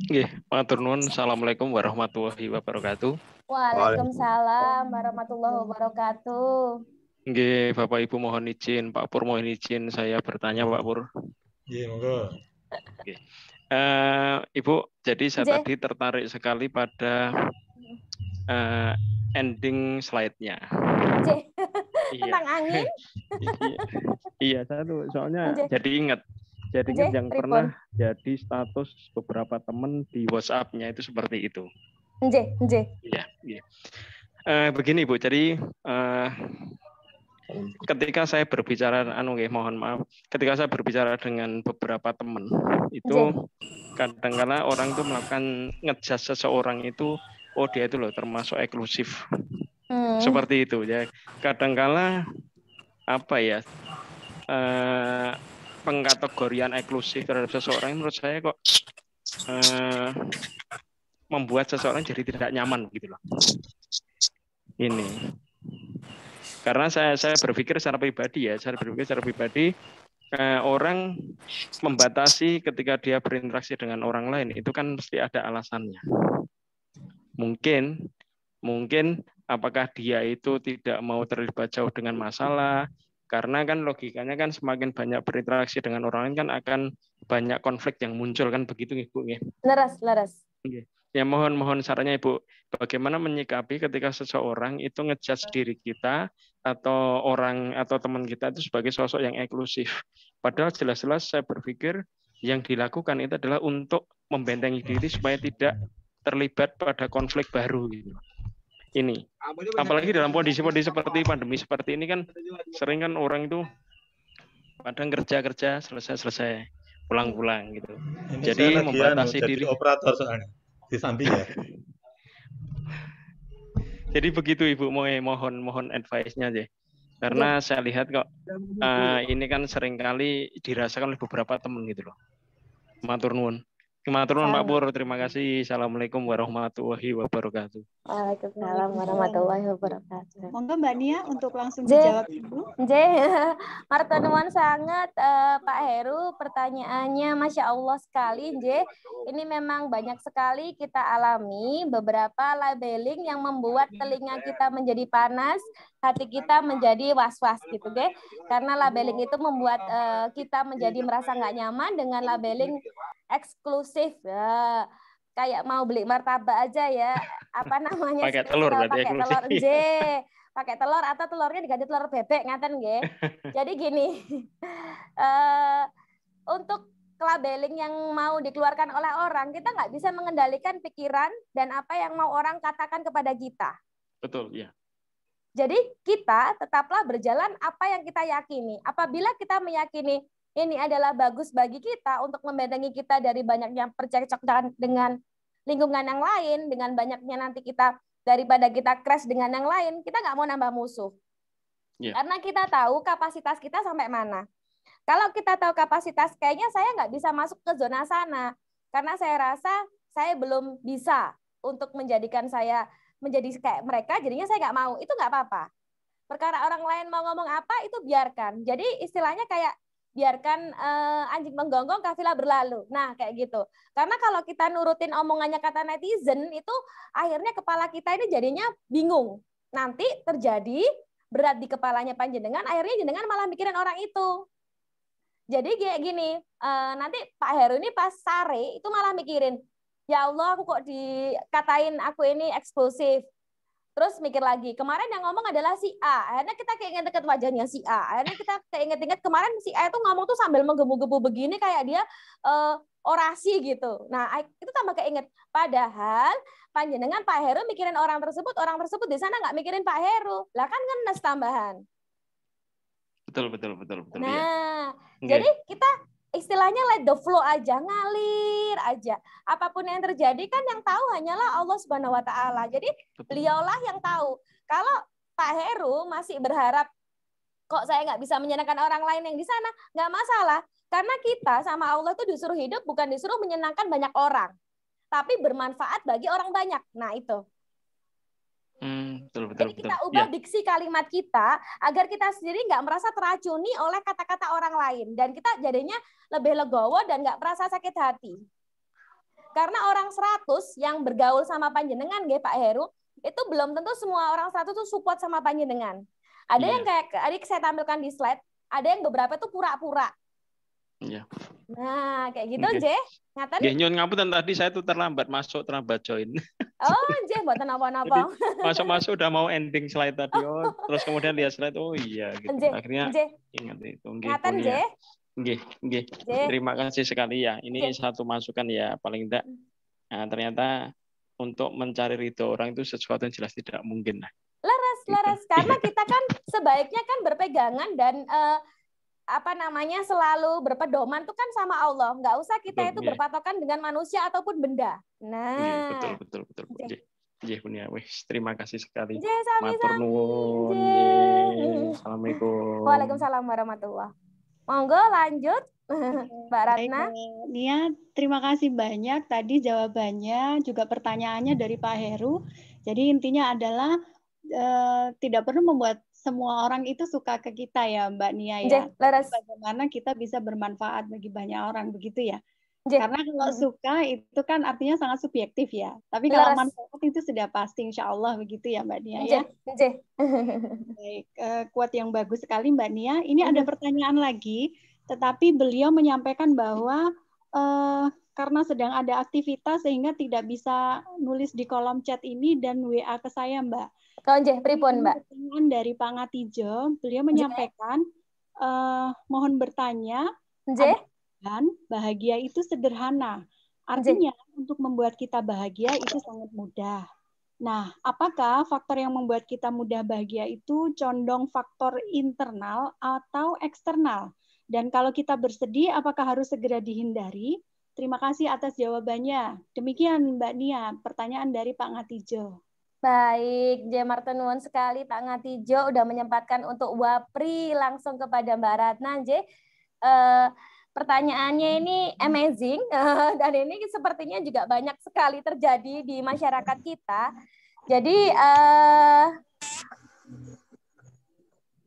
Nggih, matur nuwun. Assalamualaikum warahmatullahi wabarakatuh. Waalaikumsalam warahmatullahi wabarakatuh. Nggih, Bapak Ibu mohon izin, Pak Pur mohon izin saya bertanya, Pak Pur. Nggih, monggo. Nggih. Ibu, jadi saya tadi tertarik sekali pada ending slide-nya. Tentang angin? Iya, satu. Soalnya jadi ingat. Jadi yang pernah jadi status beberapa teman di WhatsApp-nya itu seperti itu. Iya. Begini Bu, jadi ketika saya berbicara, mohon maaf, ketika saya berbicara dengan beberapa teman itu kadang-kadang orang itu melakukan ngejudge seseorang itu, oh dia itu loh termasuk eksklusif. Seperti itu ya. Kadangkala apa ya, pengkategorian eksklusif terhadap seseorang menurut saya kok membuat seseorang jadi tidak nyaman gitu loh. Ini karena saya berpikir secara pribadi orang membatasi ketika dia berinteraksi dengan orang lain itu kan pasti ada alasannya. Mungkin apakah dia itu tidak mau terlibat jauh dengan masalah, karena kan logikanya kan semakin banyak berinteraksi dengan orang lain kan akan banyak konflik yang muncul kan begitu Ibu ya. Laras. Ya mohon sarannya Ibu, bagaimana menyikapi ketika seseorang itu ngejudge diri kita atau orang atau teman kita itu sebagai sosok yang eksklusif. Padahal jelas-jelas saya berpikir yang dilakukan itu adalah untuk membentengi diri supaya tidak terlibat pada konflik baru gitu. Ini. Apalagi dalam kondisi-kondisi seperti pandemi seperti ini kan sering kan orang itu kadang kerja selesai pulang gitu. Ini jadi membatasi diri. Operator soalnya di samping ya. Jadi begitu Ibu, mohon advice-nya aja. Karena saya lihat kok ini kan seringkali dirasakan oleh beberapa teman gitu loh. Matur nuwun. Matur nuwun Pak Pur, terima kasih. Assalamualaikum warahmatullahi wabarakatuh. Waalaikumsalam warahmatullahi wabarakatuh. Monggo Mbak Nia untuk langsung dijawab dulu. Matur nuwun sangat Pak Heru, pertanyaannya Masya Allah sekali. Ini memang banyak sekali kita alami beberapa labeling yang membuat telinga kita menjadi panas, hati kita menjadi was-was gitu, karena labeling itu membuat kita menjadi merasa nggak nyaman dengan labeling eksklusif ya. Kayak mau beli martabak aja ya, apa namanya, pakai telur pakai telur atau telurnya diganti telur bebek ngaten nggih. Jadi gini, untuk labeling yang mau dikeluarkan oleh orang, kita nggak bisa mengendalikan pikiran dan apa yang mau orang katakan kepada kita. Betul, ya. Jadi kita tetaplah berjalan apa yang kita yakini. Apabila kita meyakini ini adalah bagus bagi kita untuk membentengi kita dari banyaknya percekcok dengan lingkungan yang lain, dengan banyaknya nanti kita daripada kita crash dengan yang lain, kita nggak mau nambah musuh. Yeah. Karena kita tahu kapasitas kita sampai mana. Kalau kita tahu kapasitas, kayaknya saya nggak bisa masuk ke zona sana. Karena saya rasa saya belum bisa untuk menjadikan saya menjadi kayak mereka, jadinya saya nggak mau. Itu nggak apa-apa. Perkara orang lain mau ngomong apa, itu biarkan. Jadi istilahnya kayak biarkan anjing menggonggong, kafilah berlalu. Nah, kayak gitu. Karena kalau kita nurutin omongannya kata netizen, itu akhirnya kepala kita ini jadinya bingung. Nanti terjadi berat di kepalanya panjenengan, akhirnya jenengan malah mikirin orang itu. Jadi kayak gini, nanti Pak Heru ini pas sare itu malah mikirin, ya Allah aku kok dikatain aku ini eksklusif. Terus mikir lagi, kemarin yang ngomong adalah si A. Akhirnya kita keinget-inget wajahnya si A. Akhirnya kita keinget-inget kemarin si A itu ngomong tuh sambil menggebu-gebu begini kayak dia orasi gitu. Nah, itu tambah keinget. Padahal panjenengan Pak Heru mikirin orang tersebut di sana nggak mikirin Pak Heru. Lah kan ngenes tambahan. Betul. Nah, jadi kita istilahnya let the flow aja, ngalir aja. Apapun yang terjadi kan yang tahu hanyalah Allah Subhanahu wa taala. Jadi beliaulah yang tahu. Kalau Pak Heru masih berharap kok saya nggak bisa menyenangkan orang lain yang di sana, nggak masalah. Karena kita sama Allah itu disuruh hidup bukan disuruh menyenangkan banyak orang, tapi bermanfaat bagi orang banyak. Nah, itu. Betul. Jadi kita ubah diksi kalimat kita agar kita sendiri nggak merasa teracuni oleh kata-kata orang lain dan kita jadinya lebih legowo dan nggak merasa sakit hati. Karena orang 100 yang bergaul sama panjenengan nggih Pak Heru, itu belum tentu semua orang 100 itu support sama panjenengan. Ada yang kayak adik saya tampilkan di slide, ada yang beberapa itu pura-pura. Iya. Nah, kayak gitu, J. Ngaten. Nggih, nyuwun ngapunten tadi saya tuh terlambat join. Oh, J, mboten napa-napa. Masuk udah mau ending slide tadi. Oh, terus kemudian lihat slide. Oh iya gitu. Akhirnya ingat itu. Ngaten, J. Nggih. Terima kasih sekali ya. Ini satu masukan ya, paling tidak. Nah, ternyata untuk mencari ridho orang itu sesuatu yang jelas tidak mungkin. Laras. Karena kita kan sebaiknya kan berpegangan dan selalu berpedoman itu kan sama Allah. Nggak usah kita itu berpatokan dengan manusia ataupun benda. Nah. Betul. Nggih, Bunia. Wis, terima kasih sekali. Matur nuwun. Assalamualaikum. Waalaikumsalam warahmatullahi. Monggo lanjut, Mbak Ratna. Nia, terima kasih banyak tadi jawabannya, juga pertanyaannya dari Pak Heru. Jadi intinya adalah tidak perlu membuat semua orang itu suka ke kita ya, Mbak Nia ya. Bagaimana kita bisa bermanfaat bagi banyak orang, begitu ya. Karena kalau suka itu kan artinya sangat subjektif ya. Tapi kalau manfaat itu sudah pasti, insya Allah begitu ya Mbak Nia ya. Baik, kuat yang bagus sekali Mbak Nia. Ini ada pertanyaan lagi, tetapi beliau menyampaikan bahwa karena sedang ada aktivitas sehingga tidak bisa nulis di kolom chat ini dan WA ke saya Mbak. Pripun Mbak? Pertanyaan dari Pak Ngatijo, beliau menyampaikan mohon bertanya. Dan bahagia itu sederhana. Artinya untuk membuat kita bahagia itu sangat mudah. Nah, apakah faktor yang membuat kita mudah bahagia itu condong faktor internal atau eksternal? Dan kalau kita bersedih, apakah harus segera dihindari? Terima kasih atas jawabannya. Demikian Mbak Nia, pertanyaan dari Pak Ngatijo. Baik, Marten nuwun sekali Pak Ngatijo udah menyempatkan untuk wapri langsung kepada Mbak Ratna. Pertanyaannya ini amazing dan ini sepertinya juga banyak sekali terjadi di masyarakat kita. Jadi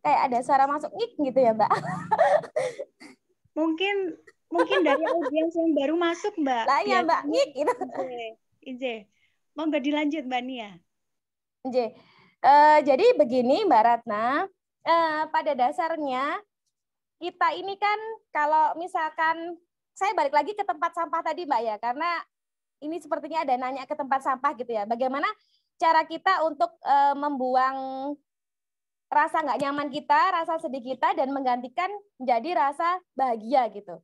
kayak ada suara masuk ngik gitu ya Mbak. Mungkin dari audiens yang baru masuk Mbak. Lah ya Mbak ngik gitu. Ije. Mau nggak dilanjut Mbak Nia? Jadi begini Mbak Ratna, pada dasarnya kita ini kan kalau misalkan saya balik lagi ke tempat sampah tadi Mbak ya, karena ini sepertinya ada nanya ke tempat sampah gitu ya. Bagaimana cara kita untuk membuang rasa nggak nyaman kita, rasa sedih kita dan menggantikan menjadi rasa bahagia gitu.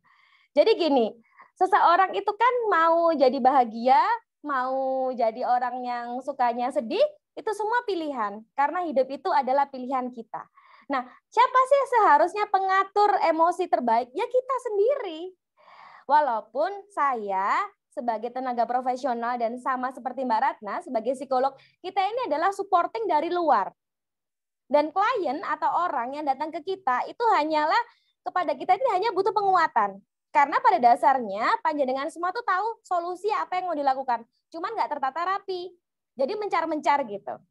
Jadi gini, seseorang itu kan mau jadi bahagia, mau jadi orang yang sukanya sedih, itu semua pilihan. Karena hidup itu adalah pilihan kita. Nah, siapa sih seharusnya pengatur emosi terbaik? Ya kita sendiri. Walaupun saya sebagai tenaga profesional dan sama seperti Mbak Ratna sebagai psikolog, kita ini adalah supporting dari luar. Dan klien atau orang yang datang ke kita itu hanyalah kepada kita ini hanya butuh penguatan. Karena pada dasarnya panjenengan semua tuh tahu solusi apa yang mau dilakukan. Cuman nggak tertata rapi. Jadi mencar-mencar gitu.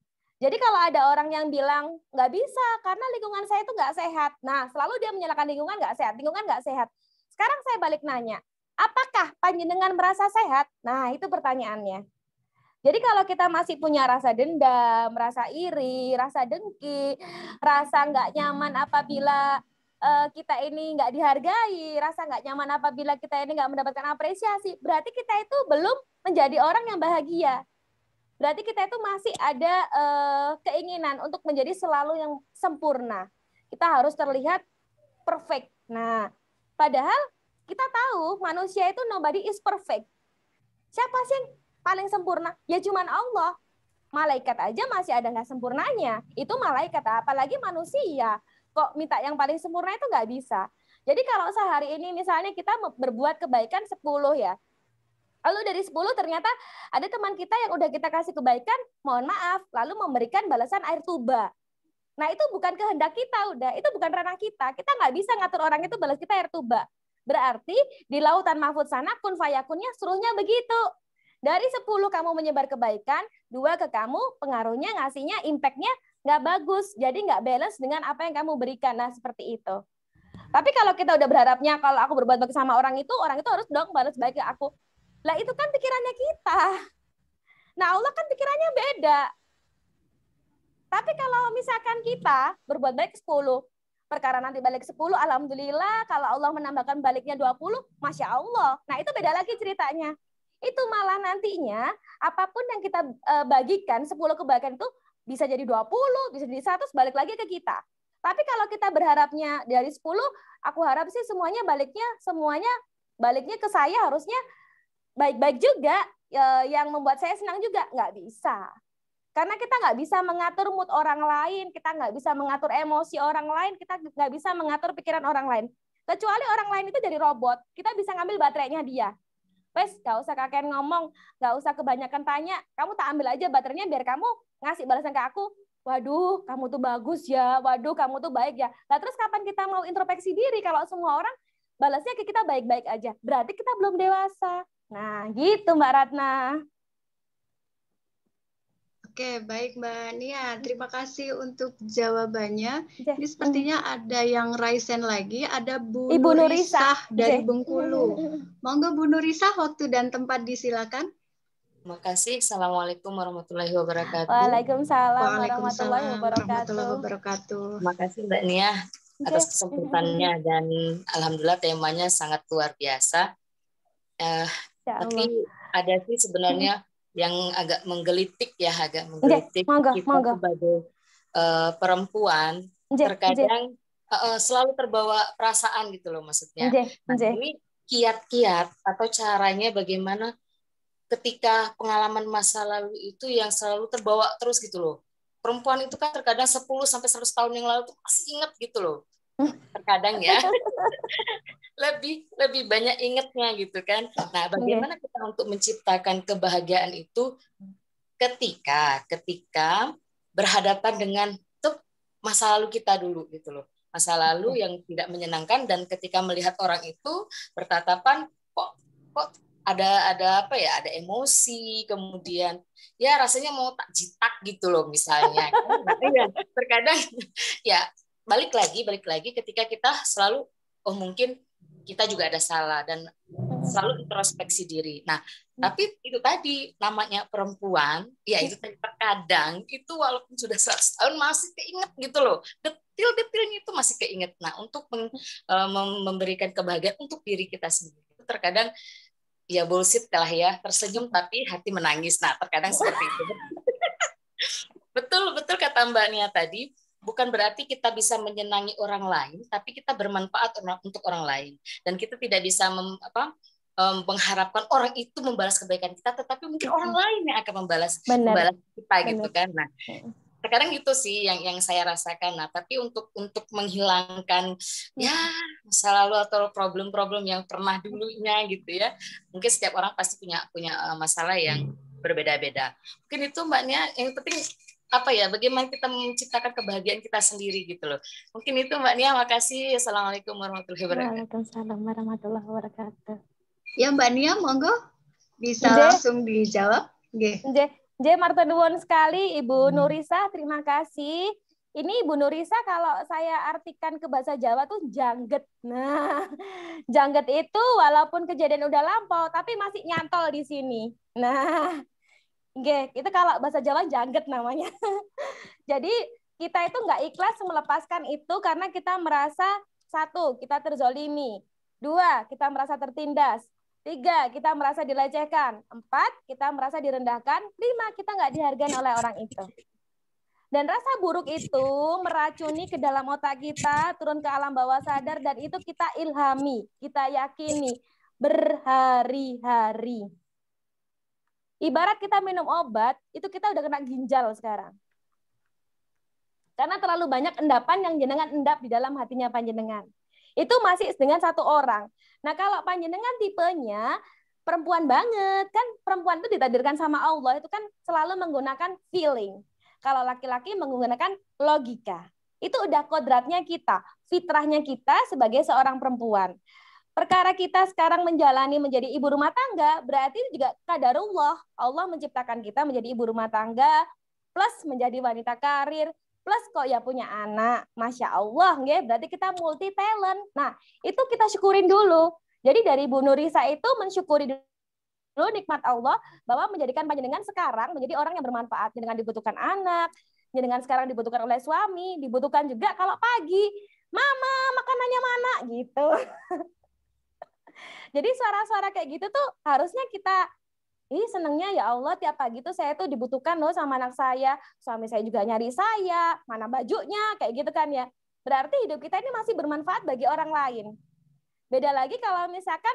Jadi kalau ada orang yang bilang nggak bisa karena lingkungan saya itu nggak sehat. Nah, selalu dia menyalahkan lingkungan nggak sehat. Lingkungan nggak sehat. Sekarang saya balik nanya, apakah panjenengan merasa sehat? Nah, itu pertanyaannya. Jadi kalau kita masih punya rasa dendam, rasa iri, rasa dengki, rasa nggak nyaman apabila kita ini nggak dihargai, rasa nggak nyaman apabila kita ini nggak mendapatkan apresiasi, berarti kita itu belum menjadi orang yang bahagia. Berarti kita itu masih ada keinginan untuk menjadi selalu yang sempurna. Kita harus terlihat perfect. Nah, padahal kita tahu manusia itu nobody is perfect. Siapa sih yang paling sempurna? Ya cuman Allah. Malaikat aja masih ada nggak sempurnanya. Itu malaikat, apalagi manusia. Kok minta yang paling sempurna itu nggak bisa. Jadi kalau sehari ini misalnya kita berbuat kebaikan 10 ya. Lalu dari 10 ternyata ada teman kita yang udah kita kasih kebaikan, mohon maaf, lalu memberikan balasan air tuba. Nah itu bukan kehendak kita, itu bukan ranah kita. Kita nggak bisa ngatur orang itu balas kita air tuba. Berarti di lautan mahfud sana kun fayakunnya suruhnya begitu. Dari 10 kamu menyebar kebaikan, 2 ke kamu pengaruhnya ngasihnya impact-nya nggak bagus. Jadi nggak balance dengan apa yang kamu berikan. Nah seperti itu. Tapi kalau kita udah berharapnya kalau aku berbuat baik sama orang itu harus dong balas baik ke aku. Lah itu kan pikirannya kita. Nah Allah kan pikirannya beda. Tapi kalau misalkan kita berbuat baik 10, perkara nanti balik 10, alhamdulillah. Kalau Allah menambahkan baliknya 20, Masya Allah. Nah itu beda lagi ceritanya. Itu malah nantinya apapun yang kita bagikan, 10 kebaikan itu bisa jadi 20, bisa jadi 100, balik lagi ke kita. Tapi kalau kita berharapnya dari 10, aku harap sih semuanya baliknya ke saya harusnya baik-baik juga, yang membuat saya senang juga. Nggak bisa. Karena kita nggak bisa mengatur mood orang lain, kita nggak bisa mengatur emosi orang lain, kita nggak bisa mengatur pikiran orang lain. Kecuali orang lain itu jadi robot, kita bisa ngambil baterainya dia. Wes, gak usah kakek ngomong, gak usah kebanyakan tanya. Kamu tak ambil aja baterainya biar kamu ngasih balasan ke aku. Waduh, kamu tuh bagus ya. Waduh, kamu tuh baik ya. Nah, terus kapan kita mau introspeksi diri kalau semua orang balasnya ke kita baik-baik aja? Berarti kita belum dewasa. Nah, gitu Mbak Ratna. Oke, baik Mbak Nia. Terima kasih untuk jawabannya. Ini sepertinya ada yang raisen lagi. Ada Bu Ibu Nurisah dari Bengkulu. Monggo Bu Nurisah, waktu dan tempat disilakan. Terima kasih. Assalamualaikum warahmatullahi wabarakatuh. Waalaikumsalam warahmatullahi wabarakatuh. Terima kasih Mbak Nia atas kesempatannya dan alhamdulillah temanya sangat luar biasa. Tapi ada sih sebenarnya yang agak menggelitik ya, kita sebagai perempuan terkadang selalu terbawa perasaan gitu loh maksudnya. Nah, ini kiat-kiat atau caranya bagaimana ketika pengalaman masa lalu itu yang selalu terbawa terus gitu loh. Perempuan itu kan terkadang 10 sampai 100 tahun yang lalu tuh masih ingat gitu loh. Terkadang ya. lebih banyak ingatnya gitu kan. Nah, bagaimana kita untuk menciptakan kebahagiaan itu ketika berhadapan dengan tuh masa lalu kita dulu gitu loh. Masa lalu yang tidak menyenangkan dan ketika melihat orang itu bertatapan kok ada apa ya, ada emosi, kemudian ya rasanya mau tak jitak gitu loh misalnya. Nah, ya, terkadang ya balik lagi ketika kita selalu mungkin kita juga ada salah dan selalu introspeksi diri. Nah, tapi itu tadi namanya perempuan, ya itu tadi terkadang itu walaupun sudah 100 tahun masih keinget gitu loh. Detail-detailnya itu masih keinget. Nah, untuk memberikan kebahagiaan untuk diri kita sendiri. Itu terkadang ya bullshit lah ya, tersenyum tapi hati menangis. Nah, terkadang seperti itu. Betul kata Mbak Nia tadi. Bukan berarti kita bisa menyenangi orang lain, tapi kita bermanfaat untuk orang lain. Dan kita tidak bisa mengharapkan orang itu membalas kebaikan kita, tetapi mungkin orang lain yang akan membalas kita gitu kan. Nah, terkadang itu sih yang saya rasakan. Nah, tapi untuk menghilangkan ya masa lalu atau problem-problem yang pernah dulunya gitu ya, mungkin setiap orang pasti punya masalah yang berbeda-beda. Mungkin itu Mbak Nia, yang penting bagaimana kita menciptakan kebahagiaan kita sendiri gitu loh. Mungkin itu Mbak Nia, makasih. Assalamualaikum warahmatullahi wabarakatuh. Waalaikumsalam warahmatullahi wabarakatuh. Ya Mbak Nia, monggo bisa langsung dijawab. Marta nuwun sekali Ibu Nurisah, terima kasih. Ini Ibu Nurisah kalau saya artikan ke bahasa Jawa tuh jangget. Nah, jangget itu walaupun kejadian udah lampau, tapi masih nyantol di sini. Nah, itu kalau bahasa Jawa jangget namanya. Jadi kita itu nggak ikhlas melepaskan itu karena kita merasa 1, kita terzolimi. 2, kita merasa tertindas. 3, kita merasa dilecehkan. 4, kita merasa direndahkan. 5, kita nggak dihargai oleh orang itu. Dan rasa buruk itu meracuni ke dalam otak kita, turun ke alam bawah sadar, dan itu kita ilhami, kita yakini berhari-hari. Ibarat kita minum obat, itu kita udah kena ginjal sekarang. Karena terlalu banyak endapan yang jenengan endap di dalam hatinya panjenengan. Itu masih dengan 1 orang. Nah, kalau panjenengan tipenya perempuan banget, kan perempuan itu ditakdirkan sama Allah, itu kan selalu menggunakan feeling. Kalau laki-laki menggunakan logika. Itu udah kodratnya kita, fitrahnya kita sebagai seorang perempuan. Perkara kita sekarang menjalani menjadi ibu rumah tangga, berarti juga qadarullah. Allah menciptakan kita menjadi ibu rumah tangga, plus menjadi wanita karir, plus kok ya punya anak. Masya Allah, berarti kita multi talent. Nah, itu kita syukurin dulu. Jadi dari Bu Nurisa itu mensyukuri dulu nikmat Allah, bahwa menjadikan panjenengan sekarang menjadi orang yang bermanfaat. Dengan dibutuhkan anak, dengan sekarang dibutuhkan oleh suami, dibutuhkan juga kalau pagi, mama makanannya mana, gitu. Jadi suara-suara kayak gitu tuh harusnya kita, senengnya ya Allah tiap pagi tuh saya tuh dibutuhkan loh sama anak saya, suami saya juga nyari saya, mana bajunya, kayak gitu kan ya. Berarti hidup kita ini masih bermanfaat bagi orang lain. Beda lagi kalau misalkan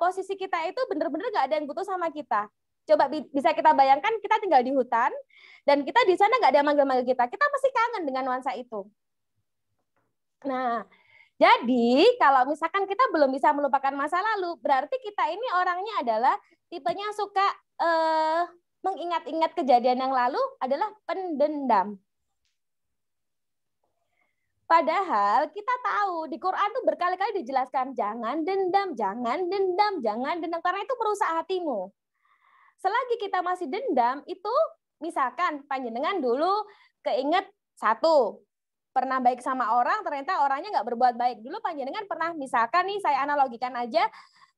posisi kita itu bener-bener gak ada yang butuh sama kita. Coba bisa kita bayangkan kita tinggal di hutan, dan kita di sana gak ada yang manggil-manggil kita masih kangen dengan nuansa itu. Nah, Jadi kalau misalkan kita belum bisa melupakan masa lalu, berarti kita ini orangnya adalah tipenya suka mengingat-ingat kejadian yang lalu, adalah pendendam. Padahal kita tahu di Quran tuh berkali-kali dijelaskan jangan dendam, jangan dendam, jangan dendam, karena itu merusak hatimu. Selagi kita masih dendam, itu misalkan panjenengan dulu keinget satu, pernah baik sama orang, ternyata orangnya nggak berbuat baik. Dulu panjenengan pernah, misalkan nih saya analogikan aja,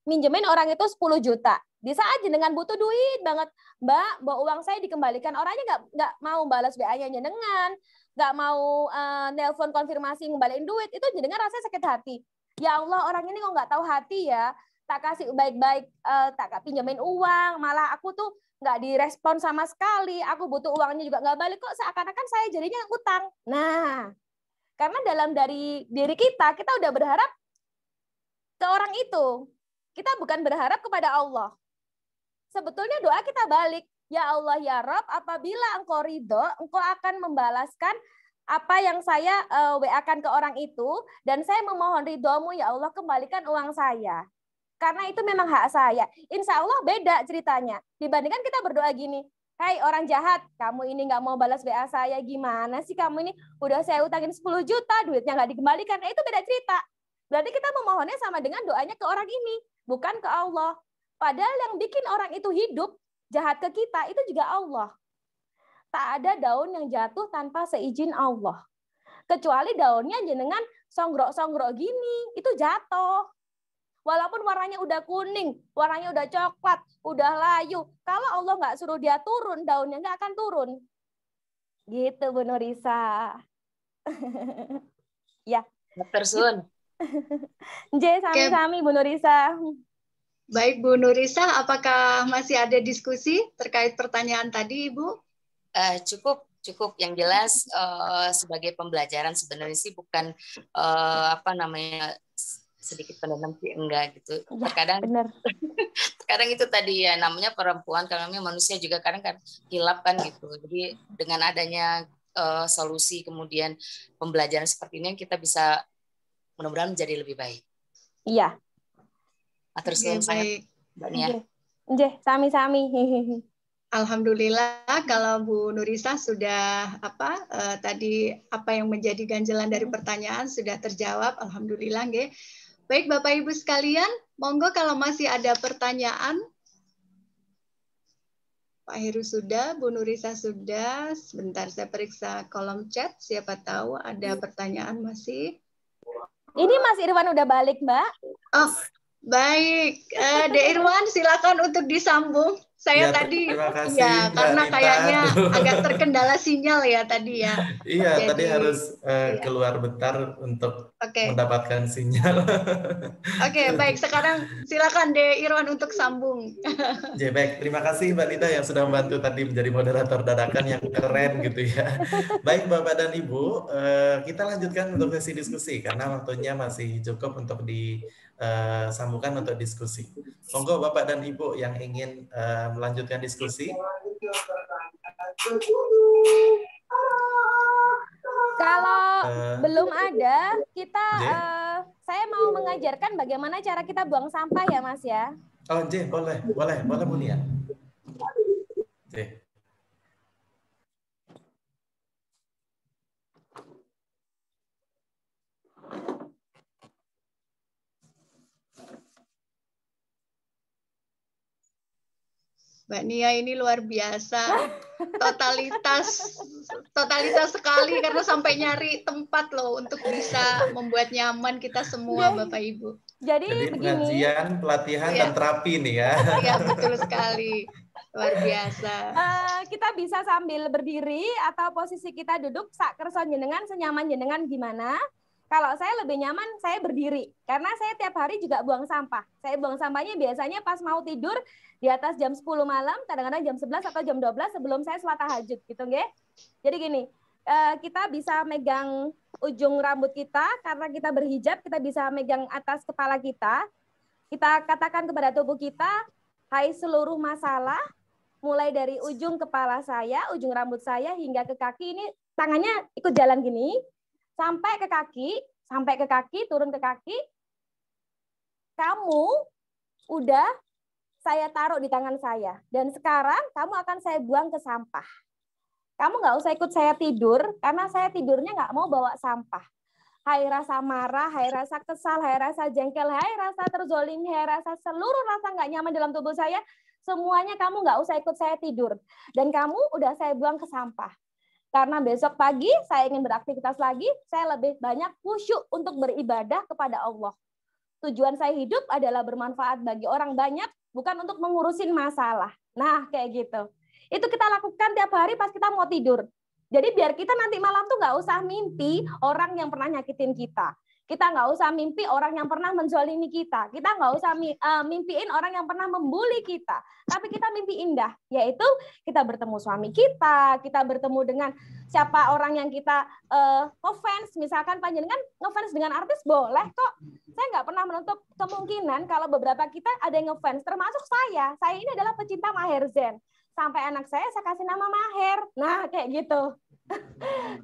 minjemin orang itu 10 juta. Di saat jenengan butuh duit banget, Mbak, bawa uang saya dikembalikan. Orangnya nggak mau balas WA-nya jenengan, nggak mau nelpon konfirmasi ngembaliin duit, itu jenengan rasanya sakit hati. Ya Allah, orang ini kok nggak tahu hati ya, tak kasih baik-baik, tak pinjemin uang, malah aku tuh nggak direspon sama sekali, aku butuh uangnya juga nggak balik, kok seakan-akan saya jadinya utang. Nah, karena dalam dari diri kita udah berharap ke orang itu. Kita bukan berharap kepada Allah. Sebetulnya doa kita balik. Ya Allah, ya Rabb, apabila engkau ridho, engkau akan membalaskan apa yang saya WA-kan ke orang itu, dan saya memohon ridhomu, ya Allah, kembalikan uang saya. Karena itu memang hak saya. Insya Allah beda ceritanya. Dibandingkan kita berdoa gini, hai orang jahat, kamu ini nggak mau balas WA saya, gimana sih kamu ini? Udah saya utangin 10 juta, duitnya nggak dikembalikan. Itu beda cerita. Berarti kita memohonnya sama dengan doanya ke orang ini, bukan ke Allah. Padahal yang bikin orang itu hidup, jahat ke kita, itu juga Allah. Tak ada daun yang jatuh tanpa seizin Allah. Kecuali daunnya jenengan songgrok-songgrok gini, itu jatuh. Walaupun warnanya udah kuning, warnanya udah coklat, udah layu. Kalau Allah nggak suruh dia turun, daunnya nggak akan turun. Gitu, Bu Nurisa. Ya. Tersun. J, sami-sami Bu Nurisa. Baik Bu Nurisa, apakah masih ada diskusi terkait pertanyaan tadi, Ibu? Cukup. Yang jelas sebagai pembelajaran sebenarnya sih bukan sedikit pendendam sih, enggak gitu. Terkadang itu tadi ya, namanya perempuan, kalau namanya manusia juga kadang kan hilap kan gitu. Jadi dengan adanya solusi kemudian pembelajaran seperti ini, kita bisa mudah-mudahan menjadi lebih baik. Iya. Terus sangat Mbak Nia. Sami-sami. Alhamdulillah kalau Bu Nurisa sudah tadi apa yang menjadi ganjelan dari pertanyaan sudah terjawab. Alhamdulillah, nggih. Baik Bapak Ibu sekalian, monggo kalau masih ada pertanyaan. Pak Heru sudah, Bu Nurisa sudah. Sebentar saya periksa kolom chat, siapa tahu ada pertanyaan masih. Ini Mas Irwan udah balik, Mbak. Oh, baik. De Irwan, silakan untuk disambung. Saya tadi karena kayaknya agak terkendala sinyal ya tadi ya. Iya, jadi, tadi harus keluar bentar untuk mendapatkan sinyal. Oke, baik. Sekarang silakan De Irwan untuk sambung. Baik, terima kasih Mbak Lida yang sudah membantu tadi menjadi moderator dadakan yang keren gitu ya. Baik Bapak dan Ibu, kita lanjutkan untuk sesi diskusi karena waktunya masih cukup untuk disambungkan untuk diskusi. Monggo Bapak dan Ibu yang ingin melanjutkan diskusi. Kalau belum ada, saya mau mengajarkan bagaimana cara kita buang sampah ya Mas ya. Oh boleh Bu Nia. Mbak Nia ini luar biasa, totalitas sekali karena sampai nyari tempat loh untuk bisa membuat nyaman kita semua Bapak Ibu. Jadi pengajian, pelatihan dan terapi nih ya. Iya betul sekali, luar biasa. Kita bisa sambil berdiri atau posisi kita duduk sak kerso jenengan senyaman jenengan gimana. Kalau saya lebih nyaman, saya berdiri. Karena saya tiap hari juga buang sampah. Saya buang sampahnya biasanya pas mau tidur di atas jam 10 malam, kadang-kadang jam 11 atau jam 12 sebelum saya sholat tahajud. Gitu, nggih? Jadi gini, kita bisa megang ujung rambut kita, karena kita berhijab, kita bisa megang atas kepala kita. Kita katakan kepada tubuh kita, hai seluruh masalah, mulai dari ujung kepala saya, ujung rambut saya, hingga ke kaki, ini tangannya ikut jalan gini, sampai ke kaki, sampai ke kaki, turun ke kaki, kamu udah saya taruh di tangan saya. Dan sekarang kamu akan saya buang ke sampah. Kamu nggak usah ikut saya tidur, karena saya tidurnya nggak mau bawa sampah. Hai rasa marah, hai rasa kesal, hai rasa jengkel, hai rasa terzolimi, hai rasa seluruh rasa nggak nyaman dalam tubuh saya, semuanya kamu nggak usah ikut saya tidur. Dan kamu udah saya buang ke sampah. Karena besok pagi saya ingin beraktivitas lagi, saya lebih banyak khusyuk untuk beribadah kepada Allah. Tujuan saya hidup adalah bermanfaat bagi orang banyak, bukan untuk mengurusin masalah. Nah, kayak gitu. Itu kita lakukan tiap hari pas kita mau tidur. Jadi biar kita nanti malam tuh nggak usah mimpi orang yang pernah nyakitin kita. Kita nggak usah mimpi orang yang pernah menzalimi kita. Kita nggak usah mimpiin orang yang pernah membuli kita. Tapi kita mimpi indah, yaitu kita bertemu suami kita bertemu dengan siapa orang yang kita ngefans. Misalkan panjenengan ngefans dengan artis, boleh kok. Saya nggak pernah menutup kemungkinan kalau beberapa kita ada yang ngefans, termasuk saya. Saya ini adalah pecinta Maher Zain. Sampai anak saya kasih nama Maher. Nah, kayak gitu.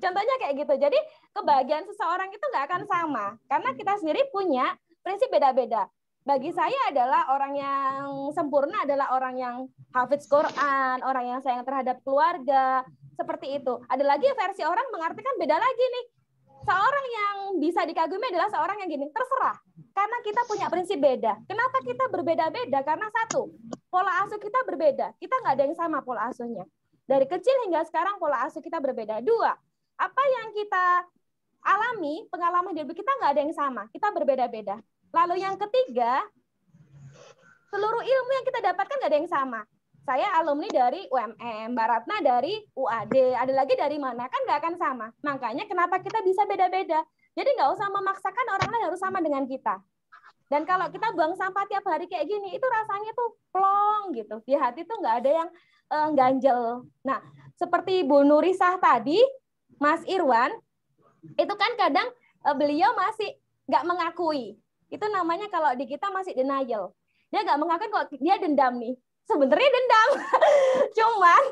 Contohnya kayak gitu. Jadi kebahagiaan seseorang itu nggak akan sama. Karena kita sendiri punya prinsip beda-beda. Bagi saya adalah orang yang sempurna adalah orang yang hafidz Quran, orang yang sayang terhadap keluarga. Seperti itu. Ada lagi versi orang mengartikan beda lagi nih. Seorang yang bisa dikagumi adalah seorang yang gini, terserah. Karena kita punya prinsip beda. Kenapa kita berbeda-beda? Karena satu, pola asuh kita berbeda. Kita nggak ada yang sama pola asuhnya. Dari kecil hingga sekarang pola asuh kita berbeda. Dua, apa yang kita alami, pengalaman hidup kita nggak ada yang sama. Kita berbeda-beda. Lalu yang ketiga, seluruh ilmu yang kita dapatkan nggak ada yang sama. Saya alumni dari UMM, Mbak Ratna dari UAD, ada lagi dari mana, kan nggak akan sama. Makanya kenapa kita bisa beda-beda. Jadi nggak usah memaksakan orang lain harus sama dengan kita. Dan kalau kita buang sampah tiap hari kayak gini, itu rasanya tuh plong gitu. Di hati tuh nggak ada yang ganjel. Nah, seperti Bu Nurisah tadi, Mas Irwan, itu kan kadang beliau masih nggak mengakui. Itu namanya kalau di kita masih denial. Dia nggak mengakui kalau dia dendam nih. Sebenarnya dendam. Cuman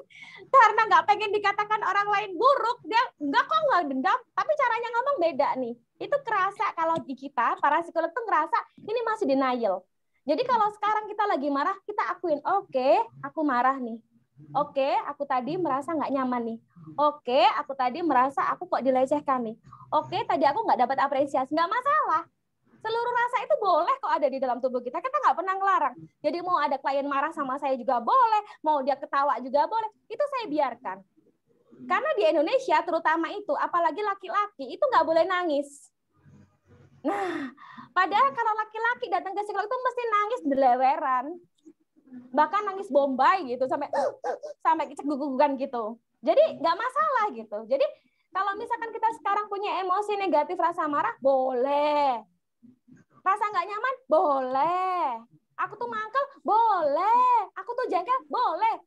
karena nggak pengen dikatakan orang lain buruk, dia nggak dendam. Tapi caranya ngomong beda nih. Itu kerasa kalau di kita, para psikolog tuh ngerasa ini masih denial. Jadi kalau sekarang kita lagi marah, kita akuin, oke, aku marah nih. Oke, aku tadi merasa nggak nyaman nih. Oke, aku tadi merasa aku kok dilecehkan nih. Oke, tadi aku nggak dapat apresiasi. Nggak masalah. Seluruh rasa itu boleh kok ada di dalam tubuh kita. Kita nggak pernah ngelarang. Jadi mau ada klien marah sama saya juga boleh, mau dia ketawa juga boleh. Itu saya biarkan. Karena di Indonesia terutama itu, apalagi laki-laki, itu nggak boleh nangis. Nah, padahal kalau laki-laki datang ke psikolog itu mesti nangis deleweran. Bahkan nangis bombay gitu, sampai cek-gugugan gitu. Jadi nggak masalah gitu. Jadi kalau misalkan kita sekarang punya emosi negatif, rasa marah, boleh. Rasa nggak nyaman? Boleh. Aku tuh mangkel? Boleh. Aku tuh jengkel? Boleh.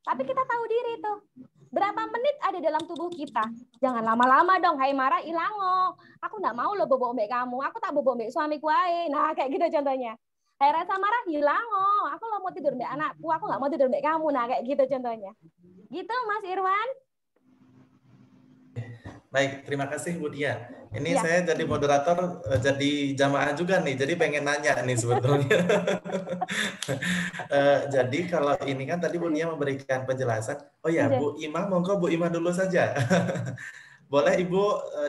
Tapi kita tahu diri tuh. Berapa menit ada dalam tubuh kita? Jangan lama-lama dong. Hai marah, ilango. Aku nggak mau lo bobo mbek kamu. Aku tak bobo mbek suamiku ae. Nah, kayak gitu contohnya. Hai rasa marah, hilango. Aku lo mau tidur mbek anakku. Aku nggak mau tidur mbek kamu. Nah, kayak gitu contohnya. Gitu, Mas Irwan. Baik, terima kasih Bu Dia. Ini ya. Saya jadi moderator, jadi jamaah juga nih, jadi pengen nanya nih sebetulnya. Jadi kalau ini kan tadi Bu Dia memberikan penjelasan. Oh ya, Bu Ima, monggo Bu Ima dulu saja. Boleh Ibu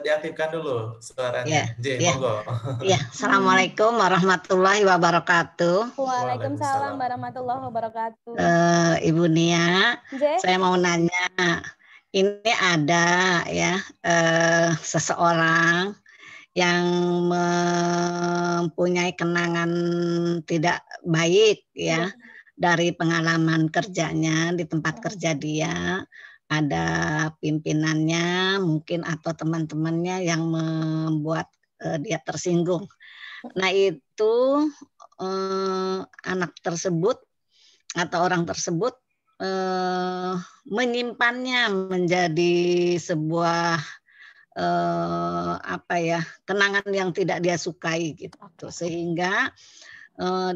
diaktifkan dulu suaranya. Ya, monggo. Ya, Assalamualaikum warahmatullahi wabarakatuh. Waalaikumsalam warahmatullahi wabarakatuh. Ibu Nia, saya mau nanya. Ini ada ya seseorang yang mempunyai kenangan tidak baik ya dari pengalaman kerjanya di tempat kerja dia, ada pimpinannya mungkin atau teman-temannya yang membuat dia tersinggung. Nah itu anak tersebut atau orang tersebut menyimpannya menjadi sebuah kenangan yang tidak dia sukai gitu, sehingga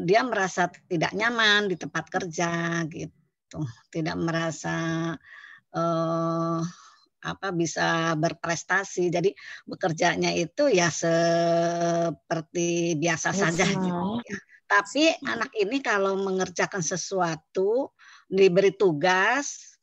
dia merasa tidak nyaman di tempat kerja gitu, tidak merasa bisa berprestasi. Jadi bekerjanya itu ya seperti biasa saja gitu ya. Tapi anak ini kalau mengerjakan sesuatu, diberi tugas,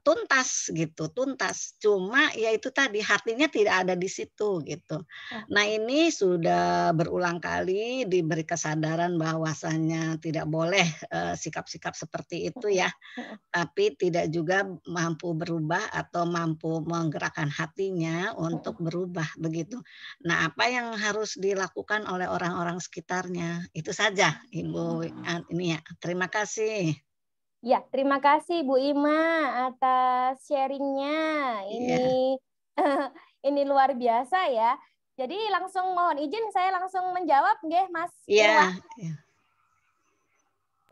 tuntas gitu, tuntas. Cuma ya itu tadi hatinya tidak ada di situ gitu. Nah ini sudah berulang kali diberi kesadaran bahwasanya tidak boleh sikap-sikap seperti itu ya. Tapi tidak juga mampu berubah atau mampu menggerakkan hatinya untuk berubah begitu. Nah apa yang harus dilakukan oleh orang-orang sekitarnya? Itu saja Ibu ini ya. Terima kasih. Ya, terima kasih Bu Ima atas sharingnya. Ini luar biasa ya. Jadi langsung mohon izin saya langsung menjawab nggih Mas Irwan.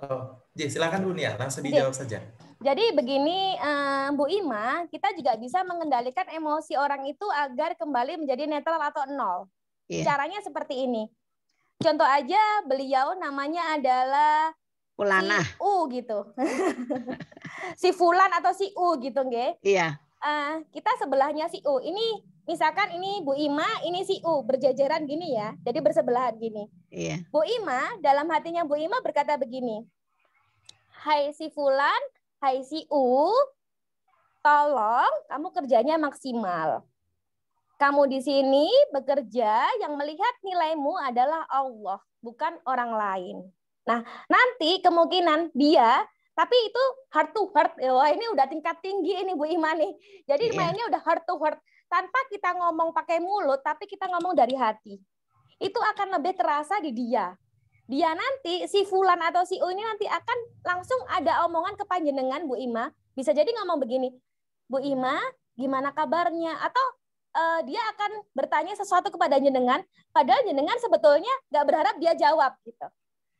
Oh, silakan Bu Nia, langsung dijawab saja. Jadi begini Bu Ima, kita juga bisa mengendalikan emosi orang itu agar kembali menjadi netral atau nol. Caranya seperti ini. Contoh aja beliau namanya adalah Fulana. Si U gitu. Si Fulan atau si U gitu nggih. Iya. Kita sebelahnya si U. Ini misalkan ini Bu Ima, ini si U berjajaran gini ya. Jadi bersebelahan gini. Iya. Bu Ima, dalam hatinya Bu Ima berkata begini. Hai si Fulan, hai si U, tolong kamu kerjanya maksimal. Kamu di sini bekerja yang melihat nilaimu adalah Allah, bukan orang lain. Nah, nanti kemungkinan dia, tapi itu heart to heart. Wah, ini udah tingkat tinggi ini Bu Ima nih. Jadi mainnya udah heart to heart. Tanpa kita ngomong pakai mulut, tapi kita ngomong dari hati. Itu akan lebih terasa di dia. Dia nanti, si Fulan atau si U ini nanti akan langsung ada omongan ke panjenengan Bu Ima. Bisa jadi ngomong begini, Bu Ima, gimana kabarnya? Atau dia akan bertanya sesuatu kepada jenengan, padahal jenengan sebetulnya nggak berharap dia jawab gitu.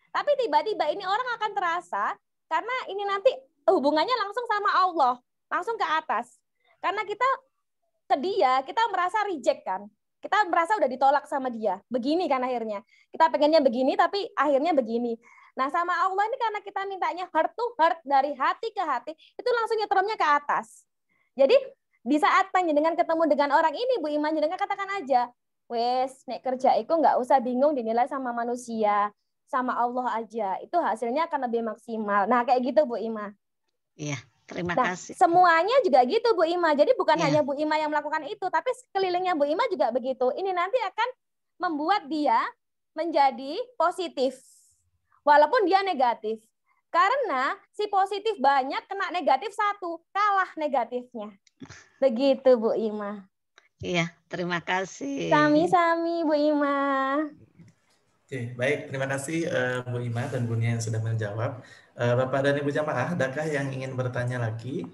Tapi tiba-tiba ini orang akan terasa karena ini nanti hubungannya langsung sama Allah, langsung ke atas. Karena kita ke dia, kita merasa reject kan. Kita merasa udah ditolak sama dia. Begini kan akhirnya. Kita pengennya begini tapi akhirnya begini. Nah sama Allah ini karena kita mintanya heart to heart, dari hati ke hati, itu langsung nyetrumnya ke atas. Jadi di saat panjenengan ketemu dengan orang ini, Bu Iman, jenengan katakan aja, wes nek kerja itu nggak usah bingung dinilai sama manusia. Sama Allah aja, itu hasilnya akan lebih maksimal. Nah, kayak gitu Bu Ima. Iya, terima kasih. Semuanya juga gitu Bu Ima. Jadi bukan hanya Bu Ima yang melakukan itu, tapi sekelilingnya Bu Ima juga begitu. Ini nanti akan membuat dia menjadi positif, walaupun dia negatif. Karena si positif banyak, kena negatif satu, kalah negatifnya. Begitu Bu Ima. Iya, terima kasih. Sami-sami Bu Ima. Oke, baik. Terima kasih Bu Ima dan Bu Nia yang sudah menjawab. Bapak dan Ibu jamaah, adakah yang ingin bertanya lagi?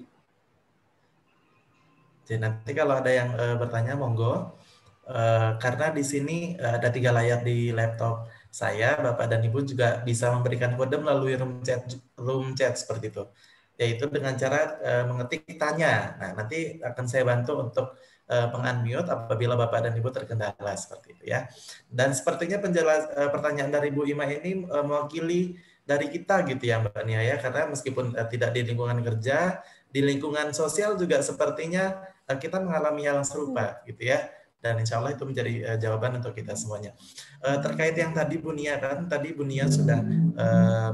Jadi nanti kalau ada yang bertanya, monggo. Karena di sini ada 3 layar di laptop saya, Bapak dan Ibu juga bisa memberikan kode melalui room chat seperti itu. Yaitu dengan cara mengetik tanya. Nah, nanti akan saya bantu untuk peng-unmute apabila Bapak dan Ibu terkendala seperti itu ya. Dan sepertinya pertanyaan dari Bu Ima ini mewakili dari kita gitu ya Mbak Nia ya, karena meskipun tidak di lingkungan kerja, di lingkungan sosial juga sepertinya kita mengalami hal yang serupa gitu ya. Dan insya Allah itu menjadi jawaban untuk kita semuanya. Terkait yang tadi Bu Nia kan, tadi Bu Nia sudah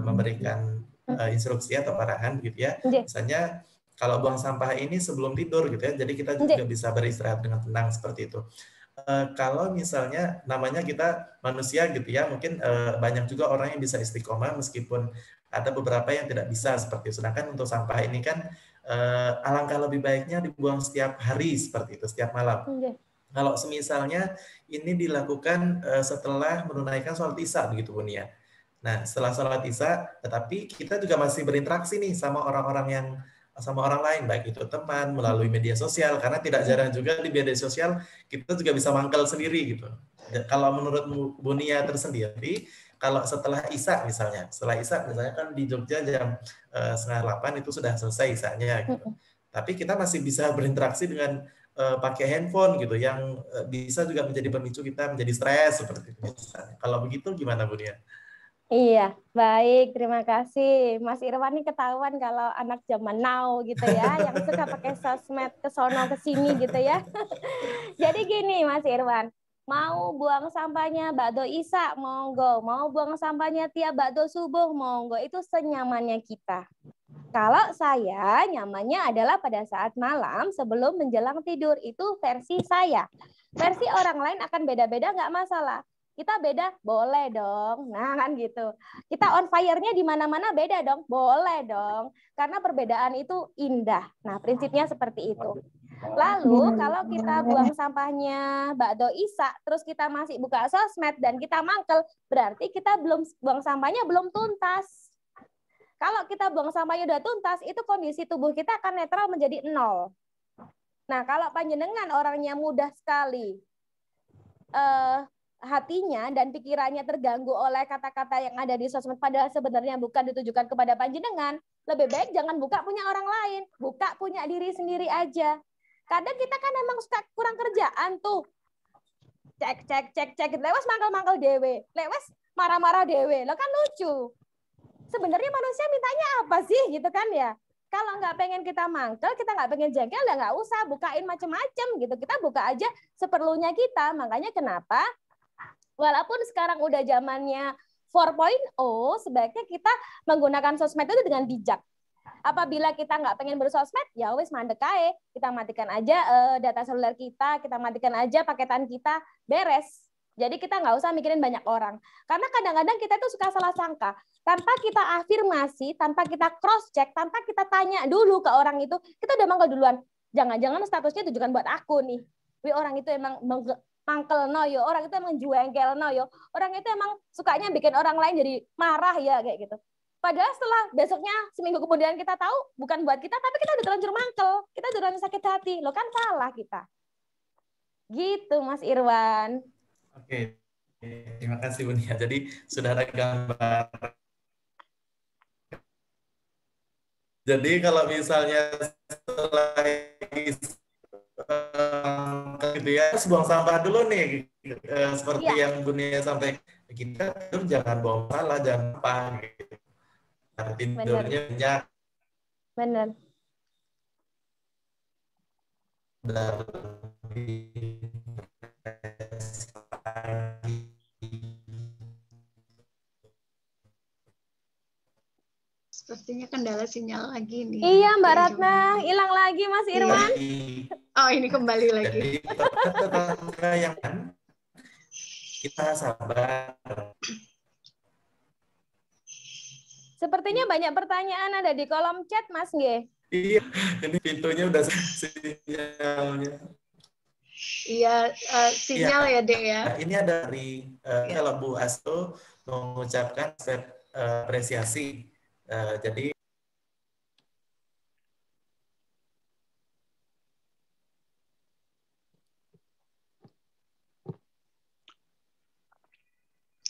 memberikan instruksi atau arahan gitu ya. Misalnya kalau buang sampah ini sebelum tidur gitu ya, jadi kita juga bisa beristirahat dengan tenang seperti itu. Kalau misalnya namanya kita manusia gitu ya, mungkin banyak juga orang yang bisa istiqomah meskipun ada beberapa yang tidak bisa seperti itu. Sedangkan untuk sampah ini kan alangkah lebih baiknya dibuang setiap hari seperti itu, setiap malam. Kalau semisalnya ini dilakukan setelah menunaikan sholat isya begitu Bu Nia. Nah setelah sholat isya, tetapi kita juga masih berinteraksi nih sama orang lain, baik itu teman, melalui media sosial, karena tidak jarang juga di media sosial kita juga bisa mangkal sendiri gitu. Kalau menurut Bu Nia tersendiri, kalau setelah isya misalnya, kan di Jogja jam 7:30 itu sudah selesai isyanya gitu. Tapi kita masih bisa berinteraksi dengan pakai handphone gitu, yang bisa juga menjadi pemicu kita menjadi stres seperti itu misalnya. Kalau begitu gimana Bu Nia? Iya, baik. Terima kasih. Mas Irwan ini ketahuan kalau anak zaman now gitu ya, yang suka pakai sosmed ke sono ke sini gitu ya. Jadi gini Mas Irwan, mau buang sampahnya Bakdo Isa, monggo. Mau buang sampahnya tiap Bakdo Subuh, monggo. Itu senyamannya kita. Kalau saya nyamannya adalah pada saat malam sebelum menjelang tidur. Itu versi saya. Versi orang lain akan beda-beda, nggak masalah. Kita beda, boleh dong. Nah kan gitu. Kita on fire-nya di mana-mana beda dong, boleh dong. Karena perbedaan itu indah. Nah prinsipnya seperti itu. Lalu kalau kita buang sampahnya Bakdo Isa, terus kita masih buka sosmed dan kita mangkel, berarti kita belum buang sampahnya belum tuntas. Kalau kita buang sampahnya udah tuntas, itu kondisi tubuh kita akan netral menjadi 0. Nah, kalau panjenengan orangnya mudah sekali hatinya dan pikirannya terganggu oleh kata-kata yang ada di sosmed, padahal sebenarnya bukan ditujukan kepada panjenengan, lebih baik jangan buka punya orang lain, buka punya diri sendiri aja. Kadang kita kan emang suka kurang kerjaan tuh. Cek, lewas mangkel-mangkel dewe, lewas marah-marah dewe, lo kan lucu. Sebenarnya manusia mintanya apa sih gitu kan ya? Kalau nggak pengen kita mangkel, kita nggak pengen jengkel, ya nggak usah bukain macam-macam gitu. Kita buka aja seperlunya kita. Makanya kenapa? Walaupun sekarang udah zamannya 4.0, sebaiknya kita menggunakan sosmed itu dengan bijak. Apabila kita nggak pengen bersosmed, ya wis mandek aja. Kita matikan aja data seluler kita matikan aja paketan kita, beres. Jadi kita nggak usah mikirin banyak orang. Karena kadang-kadang kita tuh suka salah sangka. Tanpa kita afirmasi, tanpa kita cross check, tanpa kita tanya dulu ke orang itu, kita udah mangkel duluan. Jangan-jangan statusnya tujukan buat aku nih. Orang itu emang mangkel no yo, orang itu emang juengkel no yo, orang itu emang sukanya bikin orang lain jadi marah ya kayak gitu. Padahal setelah besoknya seminggu kemudian kita tahu bukan buat kita, tapi kita udah terlanjur mangkel, kita udah terlanjur sakit hati, lo kan salah kita. Gitu Mas Irwan. Oke, terima kasih Bu Nia. Jadi sudah ada gambar. Jadi kalau misalnya setelah gitu ya, buang sampah dulu nih, seperti yang Bu Nia sampaikan, kita jangan buang salah, jangan apa gitu. Tidurnya banyak. Benar. Sepertinya kendala sinyal lagi nih. Iya Mbak Ratna, hilang lagi Mas Irwan. Oh ini kembali lagi. Yang kita sabar. Sepertinya banyak pertanyaan ada di kolom chat Mas Nge. Iya, ini pintunya udah sinyalnya. Iya, sinyal ya Dek ya. Nah, ini ada dari kalau Bu Asto mengucapkan apresiasi. Jadi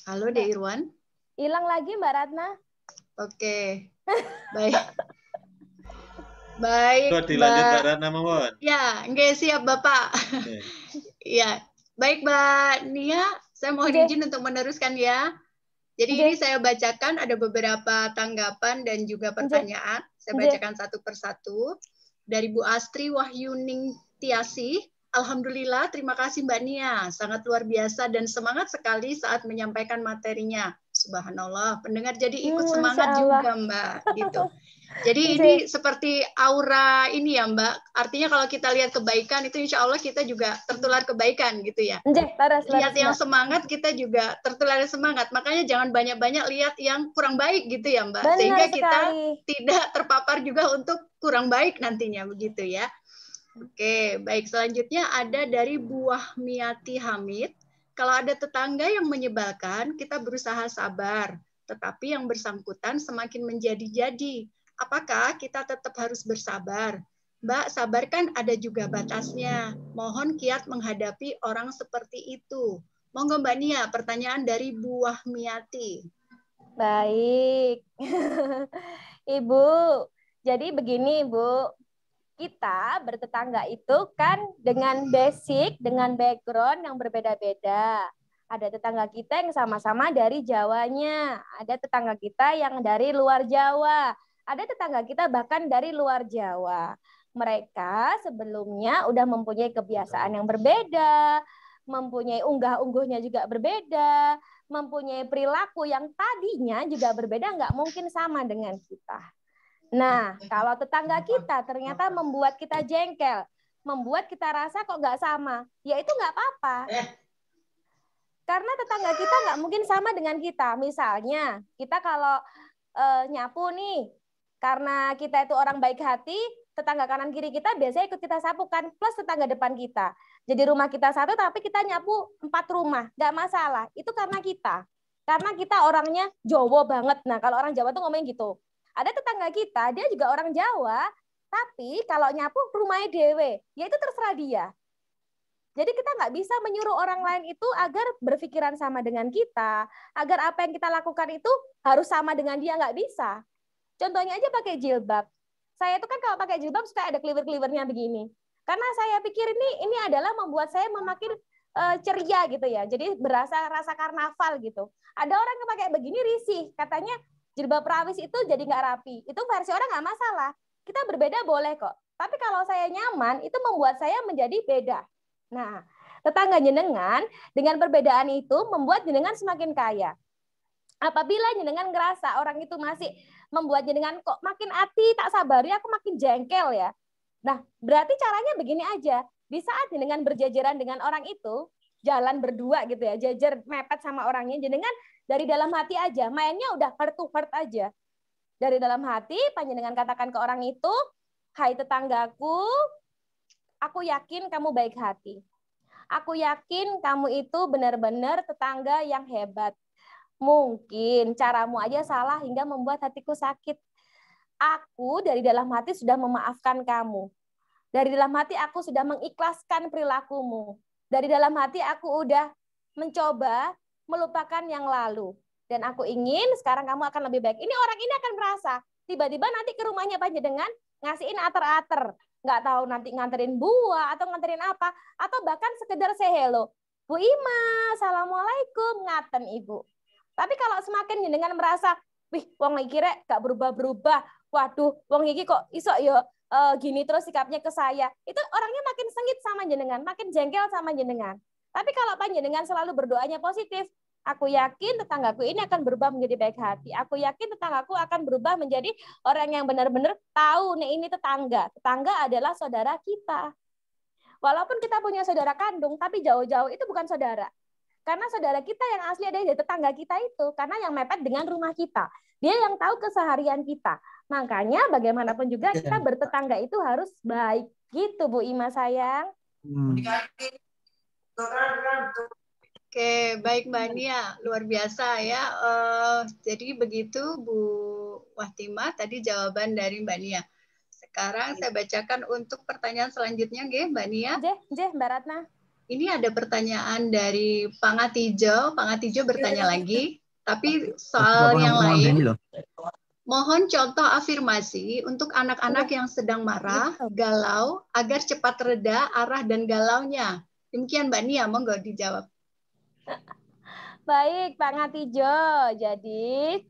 halo Dek Irwan. Hilang lagi Mbak Ratna. Oke. Baik. Baik, dilanjut Mbak Ratna mohon. Ya, nggak siap Bapak. Iya. Baik Mbak Nia, saya mohon izin untuk meneruskan ya. Jadi ini saya bacakan ada beberapa tanggapan dan juga pertanyaan. Saya bacakan satu persatu. Dari Bu Astri Wahyuning Tiasi. Alhamdulillah, terima kasih Mbak Nia. Sangat luar biasa dan semangat sekali saat menyampaikan materinya. Subhanallah, pendengar jadi ikut semangat juga Mbak. Gitu. Jadi ini seperti aura ini ya Mbak. Artinya kalau kita lihat kebaikan itu insya Allah kita juga tertular kebaikan gitu ya. Lihat yang semangat kita juga tertular semangat. Makanya jangan banyak-banyak lihat yang kurang baik gitu ya Mbak. Sehingga kita tidak terpapar juga untuk kurang baik nantinya begitu ya. Oke, baik selanjutnya ada dari Buah Miati Hamid. Kalau ada tetangga yang menyebalkan, kita berusaha sabar. Tetapi yang bersangkutan semakin menjadi-jadi. Apakah kita tetap harus bersabar? Mbak, sabar kan ada juga batasnya. Mohon kiat menghadapi orang seperti itu. Monggo Mbak Nia, pertanyaan dari Buah Miati. Baik. Ibu, jadi begini Ibu. Kita bertetangga itu kan dengan basic, dengan background yang berbeda-beda. Ada tetangga kita yang sama-sama dari Jawanya, ada tetangga kita yang dari luar Jawa, ada tetangga kita bahkan dari luar Jawa. Mereka sebelumnya udah mempunyai kebiasaan yang berbeda, mempunyai unggah-ungguhnya juga berbeda, mempunyai perilaku yang tadinya juga berbeda, nggak mungkin sama dengan kita. Nah, kalau tetangga kita ternyata membuat kita jengkel, membuat kita rasa kok nggak sama, ya itu nggak apa-apa. Karena tetangga kita nggak mungkin sama dengan kita. Misalnya, kita kalau nyapu nih, karena kita itu orang baik hati, tetangga kanan kiri kita biasanya ikut kita sapukan, plus tetangga depan kita. Jadi rumah kita satu, tapi kita nyapu 4 rumah, nggak masalah. Itu karena kita. Karena kita orangnya Jawa banget. Nah, kalau orang Jawa tuh ngomongin gitu. Ada tetangga kita, dia juga orang Jawa, tapi kalau nyapu rumahnya dewe, ya itu terserah dia. Jadi kita nggak bisa menyuruh orang lain itu agar berpikiran sama dengan kita, agar apa yang kita lakukan itu harus sama dengan dia, nggak bisa. Contohnya aja pakai jilbab. Saya itu kan kalau pakai jilbab suka ada keliwer-keliwernya begini. Karena saya pikir ini adalah membuat saya memakin ceria gitu ya. Jadi berasa rasa karnaval gitu. Ada orang yang pakai begini risih, katanya jilbab rawis itu jadi nggak rapi. Itu versi orang nggak masalah. Kita berbeda boleh kok. Tapi kalau saya nyaman, itu membuat saya menjadi beda. Nah, tetangga jenengan dengan perbedaan itu membuat jenengan semakin kaya. Apabila jenengan ngerasa orang itu masih membuat jenengan kok makin hati tak sabari, aku makin jengkel ya. Nah, berarti caranya begini aja. Di saat jenengan berjajaran dengan orang itu, jalan berdua gitu ya, jajar mepet sama orangnya, jenengan dari dalam hati aja, mainnya udah heart to heart aja. Dari dalam hati, panjenengan katakan ke orang itu, hai tetanggaku, aku yakin kamu baik hati. Aku yakin kamu itu benar-benar tetangga yang hebat. Mungkin caramu aja salah hingga membuat hatiku sakit. Aku dari dalam hati sudah memaafkan kamu. Dari dalam hati aku sudah mengikhlaskan perilakumu. Dari dalam hati aku udah mencoba melupakan yang lalu. Dan aku ingin sekarang kamu akan lebih baik. Ini orang ini akan merasa, tiba-tiba nanti ke rumahnya panjenengan ngasihin ater-ater. Nggak tahu nanti nganterin buah atau nganterin apa. Atau bahkan sekedar say hello. Bu Ima, assalamualaikum, ngaten ibu. Tapi kalau semakin jenengan merasa, wih, wong iki rek gak berubah-berubah. Waduh, wong iki kok iso yo gini terus sikapnya ke saya. Itu orangnya makin sengit sama jenengan, makin jengkel sama jenengan. Tapi kalau panjenengan selalu berdoanya positif, aku yakin tetanggaku ini akan berubah menjadi baik hati. Aku yakin tetanggaku akan berubah menjadi orang yang benar-benar tahu nih ini tetangga. Tetangga adalah saudara kita. Walaupun kita punya saudara kandung, tapi jauh-jauh itu bukan saudara. Karena saudara kita yang asli ada di tetangga kita itu, karena yang mepet dengan rumah kita. Dia yang tahu keseharian kita. Makanya bagaimanapun juga kita bertetangga itu harus baik. Gitu Bu Ima sayang. Oke, baik Mbak Nia, luar biasa ya. Jadi begitu Bu Wahtimah tadi jawaban dari Mbak Nia. Sekarang saya bacakan untuk pertanyaan selanjutnya, Mbak Nia. Mbak Ratna. Ini ada pertanyaan dari Pak Ngatijo. Pak Ngatijo bertanya lagi, tapi soal yang lain. Mohon contoh afirmasi untuk anak-anak yang sedang marah, galau, agar cepat reda arah dan galaunya. Demikian Mbak Nia, monggo dijawab. Baik, Pak Ngatijo. Jadi,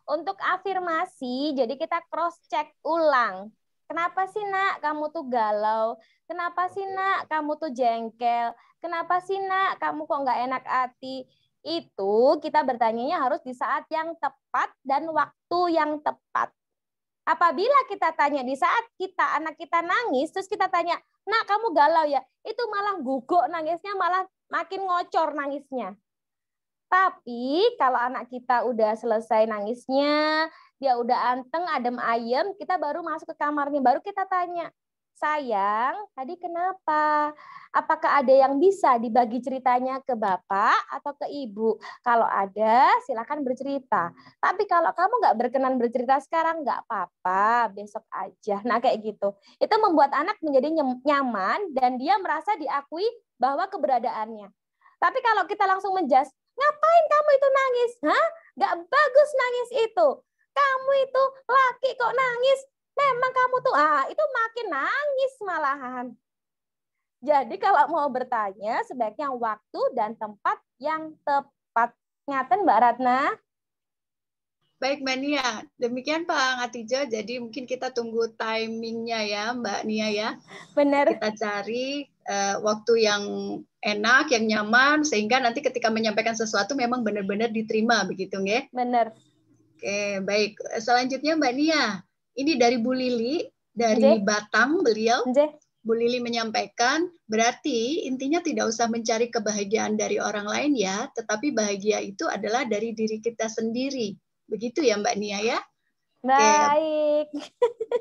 untuk afirmasi, jadi kita cross-check ulang. Kenapa sih nak kamu tuh galau? Kenapa sih nak kamu tuh jengkel? Kenapa sih nak kamu kok nggak enak hati? Itu kita bertanyanya harus di saat yang tepat dan waktu yang tepat. Apabila kita tanya di saat anak kita nangis, terus kita tanya, nak kamu galau ya? Itu malah guguk nangisnya, malah makin ngocor nangisnya. Tapi kalau anak kita udah selesai nangisnya, dia udah anteng, adem ayem, kita baru masuk ke kamarnya, baru kita tanya, sayang, tadi kenapa? Apakah ada yang bisa dibagi ceritanya ke bapak atau ke ibu? Kalau ada, silakan bercerita. Tapi kalau kamu nggak berkenan bercerita sekarang, nggak apa-apa, besok aja. Nah kayak gitu. Itu membuat anak menjadi nyaman dan dia merasa diakui bahwa keberadaannya. Tapi kalau kita langsung menjas, ngapain kamu itu nangis? Hah? Nggak bagus nangis itu. Kamu itu laki kok nangis. Memang kamu tuh, itu makin nangis malahan. Jadi kalau mau bertanya, sebaiknya waktu dan tempat yang tepat. Ngaten Mbak Ratna? Baik Mbak Nia, demikian Pak Ngatijo. Jadi mungkin kita tunggu timingnya ya Mbak Nia ya. Benar. Kita cari waktu yang enak, yang nyaman, sehingga nanti ketika menyampaikan sesuatu memang benar-benar diterima begitu nggih? Benar. Oke, baik. Selanjutnya Mbak Nia, ini dari Bu Lili, dari Batang beliau. Bu Lili menyampaikan, berarti intinya tidak usah mencari kebahagiaan dari orang lain ya, tetapi bahagia itu adalah dari diri kita sendiri. Begitu ya Mbak Nia ya? Baik.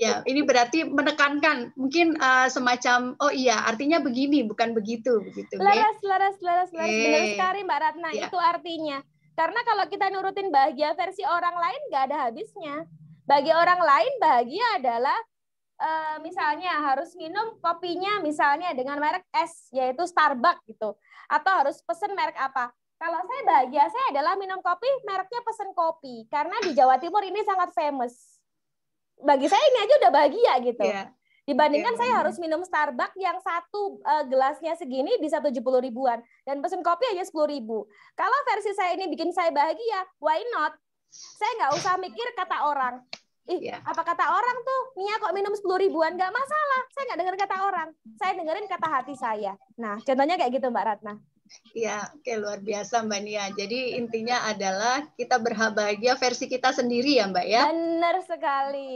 Ya, ini berarti menekankan mungkin semacam oh iya, artinya begini bukan begitu Laras. Benar sekali Mbak Ratna, ya. Itu artinya. Karena kalau kita nurutin bahagia versi orang lain nggak ada habisnya. Bagi orang lain bahagia adalah misalnya harus minum kopinya misalnya dengan merek S, yaitu Starbucks gitu. Atau harus pesen merek apa. Kalau saya bahagia, saya adalah minum kopi, mereknya pesen kopi. Karena di Jawa Timur ini sangat famous. Bagi saya ini aja udah bahagia gitu. Yeah. Dibandingkan saya harus minum Starbucks yang satu gelasnya segini bisa 70 ribuan. Dan pesen kopi aja 10 ribu. Kalau versi saya ini bikin saya bahagia, why not? Saya nggak usah mikir kata orang. Apa kata orang tuh? Nia kok minum 10 ribuan? Nggak masalah. Saya nggak dengerin kata orang. Saya dengerin kata hati saya. Nah, contohnya kayak gitu Mbak Ratna. Ya, oke, luar biasa Mbak Nia. Jadi intinya adalah kita berbahagia versi kita sendiri ya Mbak ya? Benar sekali.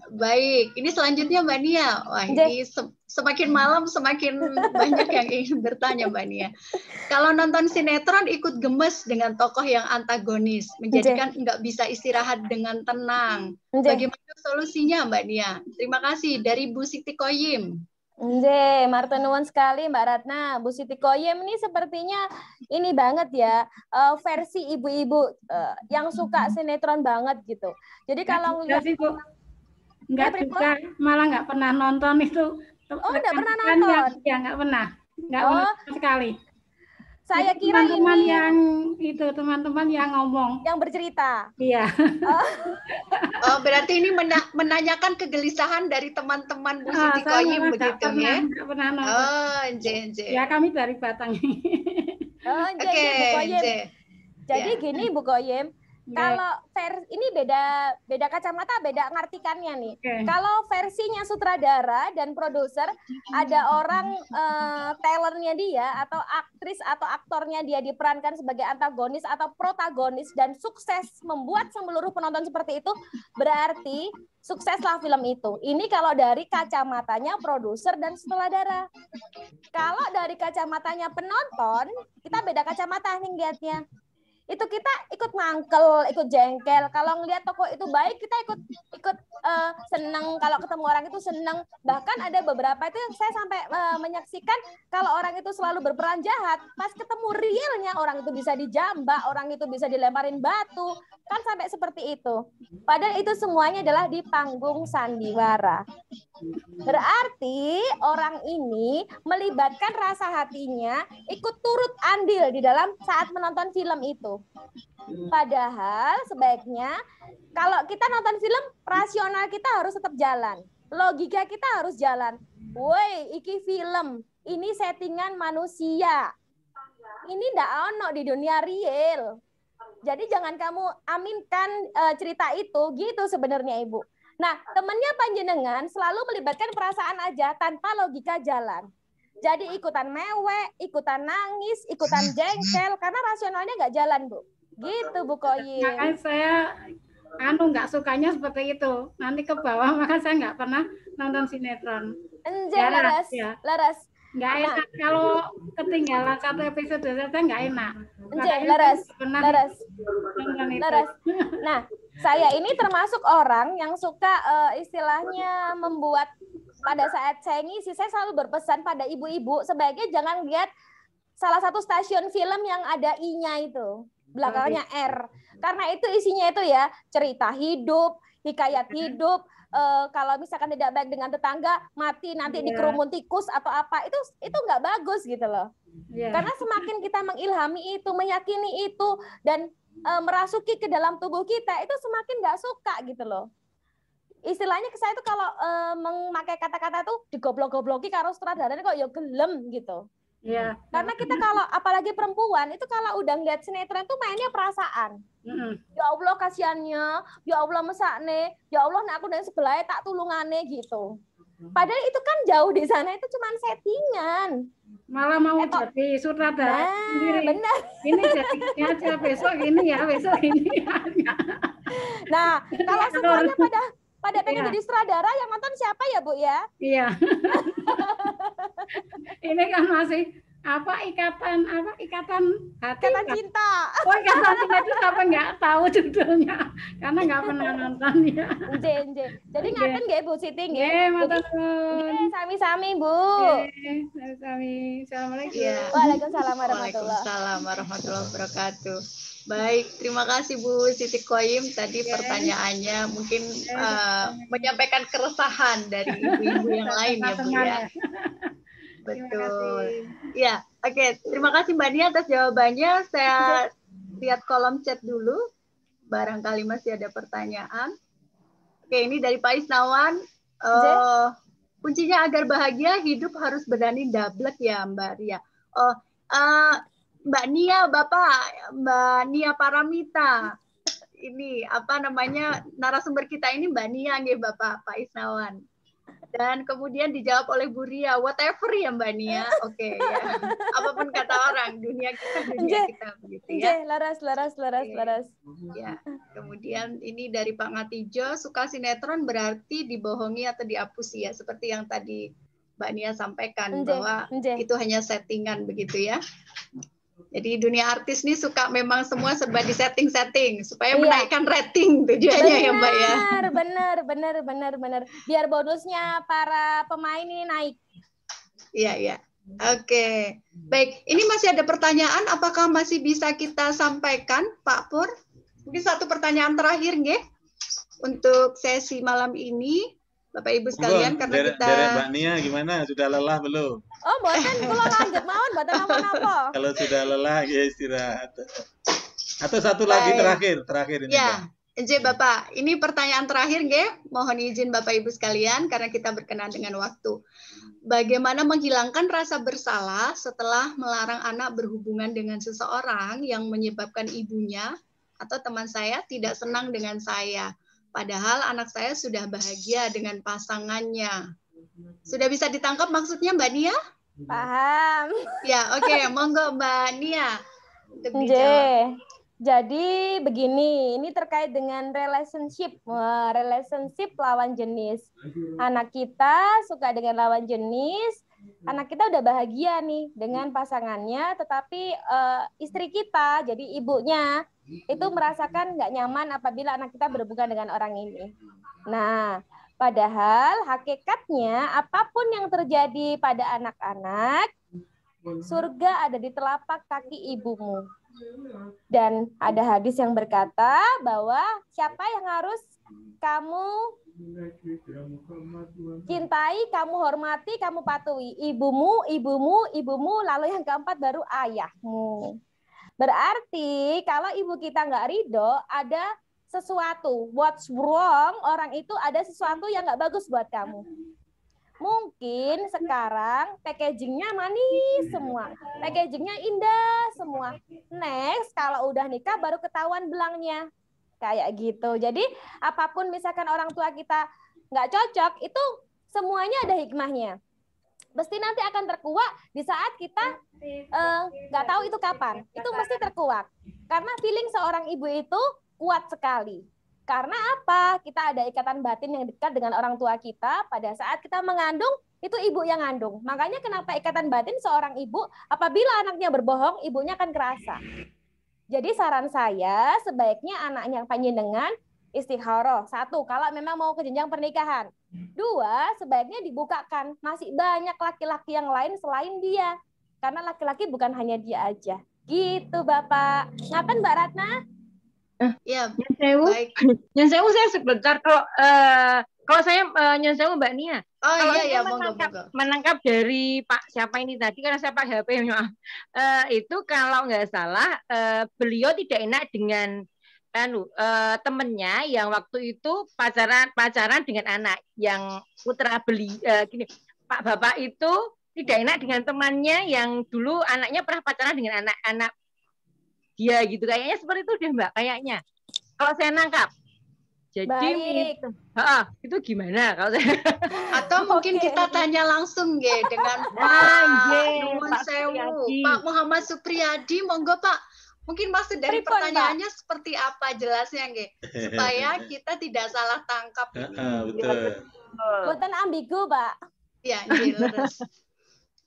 Baik, ini selanjutnya Mbak Nia. Wah, ini semakin malam semakin banyak yang ingin bertanya Mbak Nia. Kalau nonton sinetron ikut gemes dengan tokoh yang antagonis, menjadikan nggak bisa istirahat dengan tenang. Bagaimana solusinya Mbak Nia? Terima kasih dari Bu Siti Koyim. Marta nuwun sekali Mbak Ratna. Bu Siti Koyem ini sepertinya ini banget ya, versi ibu-ibu yang suka sinetron banget gitu. Jadi kalau enggak juga, malah nggak pernah nonton itu. Oh, nggak pernah nonton? Ya nggak pernah pernah sekali. Saya kira teman-teman ini teman-teman yang ngomong, yang bercerita. Iya. Oh, berarti ini menanyakan kegelisahan dari teman-teman Bu Siti Koyim begitu ya? Nggak pernah nonton. Oh, Ya kami dari Batang. Oke, Bu Koyim. Jadi gini Bu Koyim, kalau ini beda kacamata, beda ngartikannya nih. Kalau versinya sutradara dan produser, ada orang talentnya dia atau aktris atau aktornya dia diperankan sebagai antagonis atau protagonis dan sukses membuat seluruh penonton seperti itu, berarti sukseslah film itu. Ini kalau dari kacamatanya produser dan sutradara. Kalau dari kacamatanya penonton, kita beda kacamata nih lihatnya. Itu kita ikut mangkel, ikut jengkel. Kalau ngelihat toko itu baik, kita ikut seneng. Kalau ketemu orang itu seneng. Bahkan ada beberapa itu yang saya sampai menyaksikan kalau orang itu selalu berperan jahat, pas ketemu realnya orang itu bisa dijambak, orang itu bisa dilemparin batu, kan sampai seperti itu. Padahal itu semuanya adalah di panggung sandiwara. Berarti orang ini melibatkan rasa hatinya, ikut turut andil di dalam saat menonton film itu. Padahal sebaiknya kalau kita nonton film, rasional kita harus tetap jalan. Logika kita harus jalan. Woi, iki film, ini settingan manusia. Ini ndak ono di dunia real. Jadi jangan kamu aminkan cerita itu, gitu sebenarnya Ibu. Nah, temannya panjenengan selalu melibatkan perasaan aja tanpa logika jalan. Jadi ikutan mewek, ikutan nangis, ikutan jengkel, karena rasionalnya nggak jalan, Bu. Gitu, Bu Koyim. Makanya saya nggak sukanya seperti itu. Nanti ke bawah, maka saya nggak pernah nonton sinetron. Laras. Nggak enak. Kalau ketinggalan satu episode, saya nggak enak. Laras. Nah, saya ini termasuk orang yang suka istilahnya membuat pada saat saya ngisi, saya selalu berpesan pada ibu-ibu sebaiknya jangan lihat salah satu stasiun film yang ada I-nya itu, belakangnya R. Karena itu isinya itu ya cerita hidup, hikayat hidup. Kalau misalkan tidak baik dengan tetangga, mati nanti dikerumun tikus atau apa, itu nggak bagus gitu loh. Karena semakin kita mengilhami itu, meyakini itu, dan merasuki ke dalam tubuh kita, itu semakin nggak suka gitu loh. istilahnya saya itu kalau memakai kata-kata tuh digoblok-gobloki karo sutradaranya kok ya gelem gitu. Iya. Karena kita kalau apalagi perempuan itu kalau udah ngeliat sinetron tuh mainnya perasaan. Ya Allah kasihannya, ya Allah mesakne, ya Allah nek aku nang sebelah tak tulungane gitu. Padahal itu kan jauh di sana itu cuma settingan. Malah mau jadi sutradara sendiri. Benar. Ini jadi aja besok ini ya, besok ini ya. Nah, kalau semuanya pada pengen jadi sutradara yang nonton siapa ya, Bu ya? Iya. Ini kan masih ikatan hati. Ikatan cinta. Oh, ikatan cinta itu siapa nggak tahu judulnya karena nggak pernah nonton ya. Jadi ngaten nggih Bu Siti nggih. Nggih, sami-sami Bu. Sami. Assalamualaikum. Waalaikumsalam warahmatullahi wabarakatuh. Baik, terima kasih Bu Siti Qoyim. Tadi pertanyaannya mungkin menyampaikan keresahan dari ibu-ibu yang lain ya Bu ya. Betul. Ya, oke. Terima kasih Mbak Nia atas jawabannya. Saya lihat kolom chat dulu. Barangkali masih ada pertanyaan. Oke, ini dari Pak Isnawan. Kuncinya agar bahagia hidup harus berani dablek ya Mbak Ria. Mbak Nia, Mbak Nia Paramita. Ini apa namanya narasumber kita ini Mbak Nia nggih Bapak Pak Isnawan. Dan kemudian dijawab oleh Bu Ria, whatever ya Mbak Nia. Oke ya. Apapun kata orang, dunia kita begitu ya. Laras. Ya. Kemudian ini dari Pak Ngatijo, suka sinetron berarti dibohongi atau diapusi ya, seperti yang tadi Mbak Nia sampaikan bahwa itu hanya settingan begitu ya. Jadi dunia artis nih suka memang semua serba di setting supaya menaikkan rating tujuannya ya Mbak ya. Benar. Biar bonusnya para pemain ini naik. Iya. Oke. Baik, ini masih ada pertanyaan, apakah masih bisa kita sampaikan Pak Pur? Mungkin satu pertanyaan terakhir nggih untuk sesi malam ini. Bapak Ibu sekalian, karena kita Mbak Nia gimana? Sudah lelah belum? Oh, mboten kula lanjut mawon, mboten napa-napa. Kalau sudah lelah ya istirahat. Atau satu lagi terakhir ini. Ya, Bapak, ini pertanyaan terakhir nggih. Mohon izin Bapak Ibu sekalian karena kita berkenan dengan waktu. Bagaimana menghilangkan rasa bersalah setelah melarang anak berhubungan dengan seseorang yang menyebabkan ibunya atau teman saya tidak senang dengan saya? Padahal anak saya sudah bahagia dengan pasangannya. Sudah bisa ditangkap maksudnya Mbak Nia? Paham. Ya, oke. Monggo Mbak Nia untuk dijawab. Jadi begini, ini terkait dengan relationship lawan jenis. Anak kita suka dengan lawan jenis, anak kita udah bahagia nih dengan pasangannya, tetapi istri kita, jadi ibunya, itu merasakan nggak nyaman apabila anak kita berhubungan dengan orang ini. Nah, padahal hakikatnya apapun yang terjadi pada anak-anak, surga ada di telapak kaki ibumu. Dan ada hadis yang berkata bahwa siapa yang harus kamu cintai, kamu hormati, kamu patuhi? Ibumu, lalu yang keempat baru ayahmu. Berarti kalau ibu kita nggak ridho, ada sesuatu, what's wrong, orang itu ada sesuatu yang nggak bagus buat kamu. Mungkin sekarang packagingnya manis semua, packagingnya indah semua. Next, kalau udah nikah baru ketahuan belangnya. Kayak gitu. Jadi apapun misalkan orang tua kita nggak cocok, itu semuanya ada hikmahnya. Mesti nanti akan terkuak di saat kita nggak tahu itu kapan. Itu mesti terkuak. Karena feeling seorang ibu itu kuat sekali. Karena apa? Kita ada ikatan batin yang dekat dengan orang tua kita. Pada saat kita mengandung, itu ibu yang ngandung. Makanya kenapa ikatan batin seorang ibu, apabila anaknya berbohong, ibunya akan kerasa. Jadi saran saya, sebaiknya anaknya panjenengan istikharah. 1, kalau memang mau ke jenjang pernikahan. 2, sebaiknya dibukakan. Masih banyak laki-laki yang lain selain dia. Karena laki-laki bukan hanya dia aja. Gitu Bapak. Ngapain Mbak Ratna? Ya, baik. Nyon sewu saya sebentar kalau saya nyon sewu Mbak Nia. Oh kalau iya, menangkap dari Pak siapa ini tadi karena saya Pak HP maaf. Itu kalau nggak salah beliau tidak enak dengan temennya yang waktu itu pacaran dengan anak yang putra gini, Pak Bapak itu tidak enak dengan temannya yang dulu anaknya pernah pacaran dengan anak-anak dia gitu, kayaknya seperti itu deh Mbak, kayaknya kalau saya nangkap. Jadi itu gimana kalau saya? Atau mungkin kita tanya langsung dengan Pak Sewu, Pak Muhammad Supriyadi, monggo Pak. Mungkin maksud dari pertanyaannya seperti apa jelasnya supaya kita tidak salah tangkap. Betul. Bukan ambigu, Pak. Ya, jelas.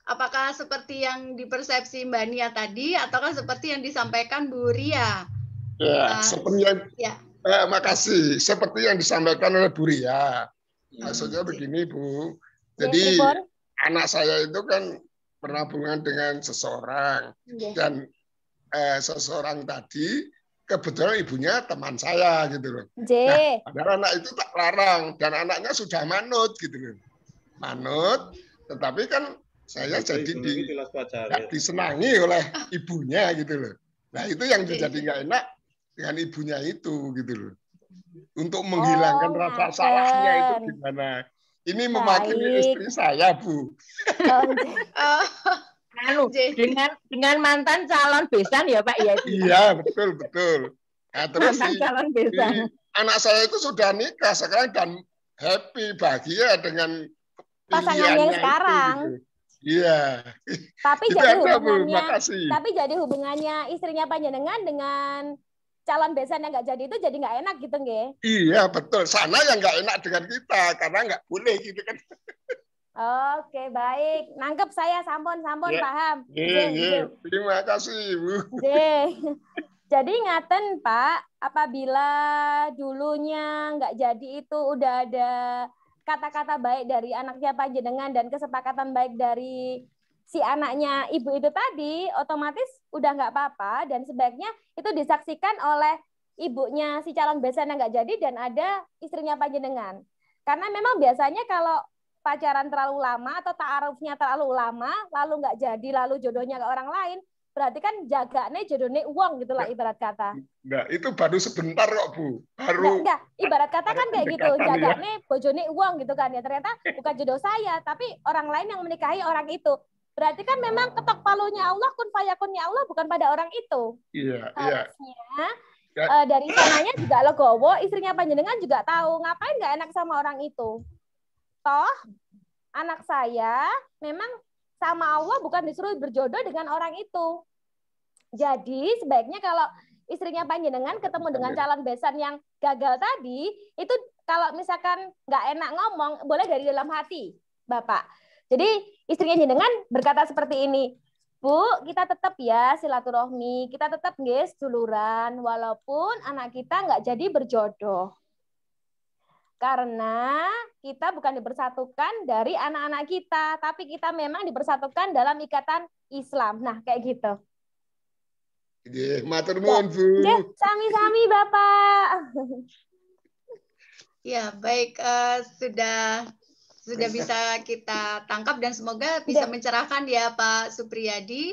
Apakah seperti yang dipersepsi Mbak Nia tadi, ataukah seperti yang disampaikan Bu Ria? Ya, seperti yang, makasih. Seperti yang disampaikan oleh Bu Ria. Maksudnya begini, Bu. Jadi anak saya itu kan pernah hubungan dengan seseorang. Dan seseorang tadi, kebetulan ibunya teman saya gitu loh. Nah, padahal anak itu tak larang. Dan anaknya sudah manut gitu loh. Manut, tetapi kan saya jadi disenangi oleh ibunya gitu loh. Nah itu yang jadi nggak enak dengan ibunya itu gitu loh. Untuk menghilangkan rasa salahnya itu gimana? Ini mewakili istri saya, Bu. Dengan mantan calon besan ya Pak ya? Iya betul. Nah, terus anak saya itu sudah nikah sekarang dan happy bahagia dengan pasangannya yang sekarang. Gitu. Iya. Tapi jadi hubungannya istrinya panjenengan dengan calon besan yang nggak jadi itu jadi nggak enak gitu nggih? Iya betul. Sana yang nggak enak dengan kita karena nggak boleh gitu kan. Oke baik, nangkep saya sampun paham. Terima kasih Bu. Jadi ngaten Pak, apabila dulunya nggak jadi itu udah ada kata-kata baik dari anaknya panjenengan dan kesepakatan baik dari si anaknya ibu itu tadi, otomatis udah nggak apa-apa dan sebaiknya itu disaksikan oleh ibunya si calon besan yang nggak jadi dan ada istrinya panjenengan. Karena memang biasanya kalau pacaran terlalu lama atau ta'arufnya terlalu lama, lalu nggak jadi, lalu jodohnya ke orang lain, berarti kan jagane jodohnya uang gitulah ibarat kata. Enggak, itu baru sebentar kok Bu. Enggak, ibarat kata kan kayak gitu, jagane bojone uang gitu kan ya. Ternyata bukan jodoh saya, tapi orang lain yang menikahi orang itu. Berarti kan memang ketok palunya Allah, kun fayakunnya Allah bukan pada orang itu. Iya. Harusnya dari sananya juga legowo, istrinya panjenengan juga tahu ngapain nggak enak sama orang itu. Toh anak saya memang sama Allah bukan disuruh berjodoh dengan orang itu. Jadi sebaiknya kalau istrinya panjenengan ketemu dengan calon besan yang gagal tadi, itu kalau misalkan nggak enak ngomong, boleh dari dalam hati, Bapak. Jadi istrinya jenengan berkata seperti ini, Bu, kita tetap ya silaturahmi, kita tetap guys duluran, walaupun anak kita nggak jadi berjodoh. Karena kita bukan dipersatukan dari anak-anak kita, tapi kita memang dipersatukan dalam ikatan Islam. Nah, kayak gitu. Matur nuwun, Bu. Sami-sami, Bapak. Ya, baik. Sudah bisa kita tangkap dan semoga bisa mencerahkan ya Pak Supriyadi.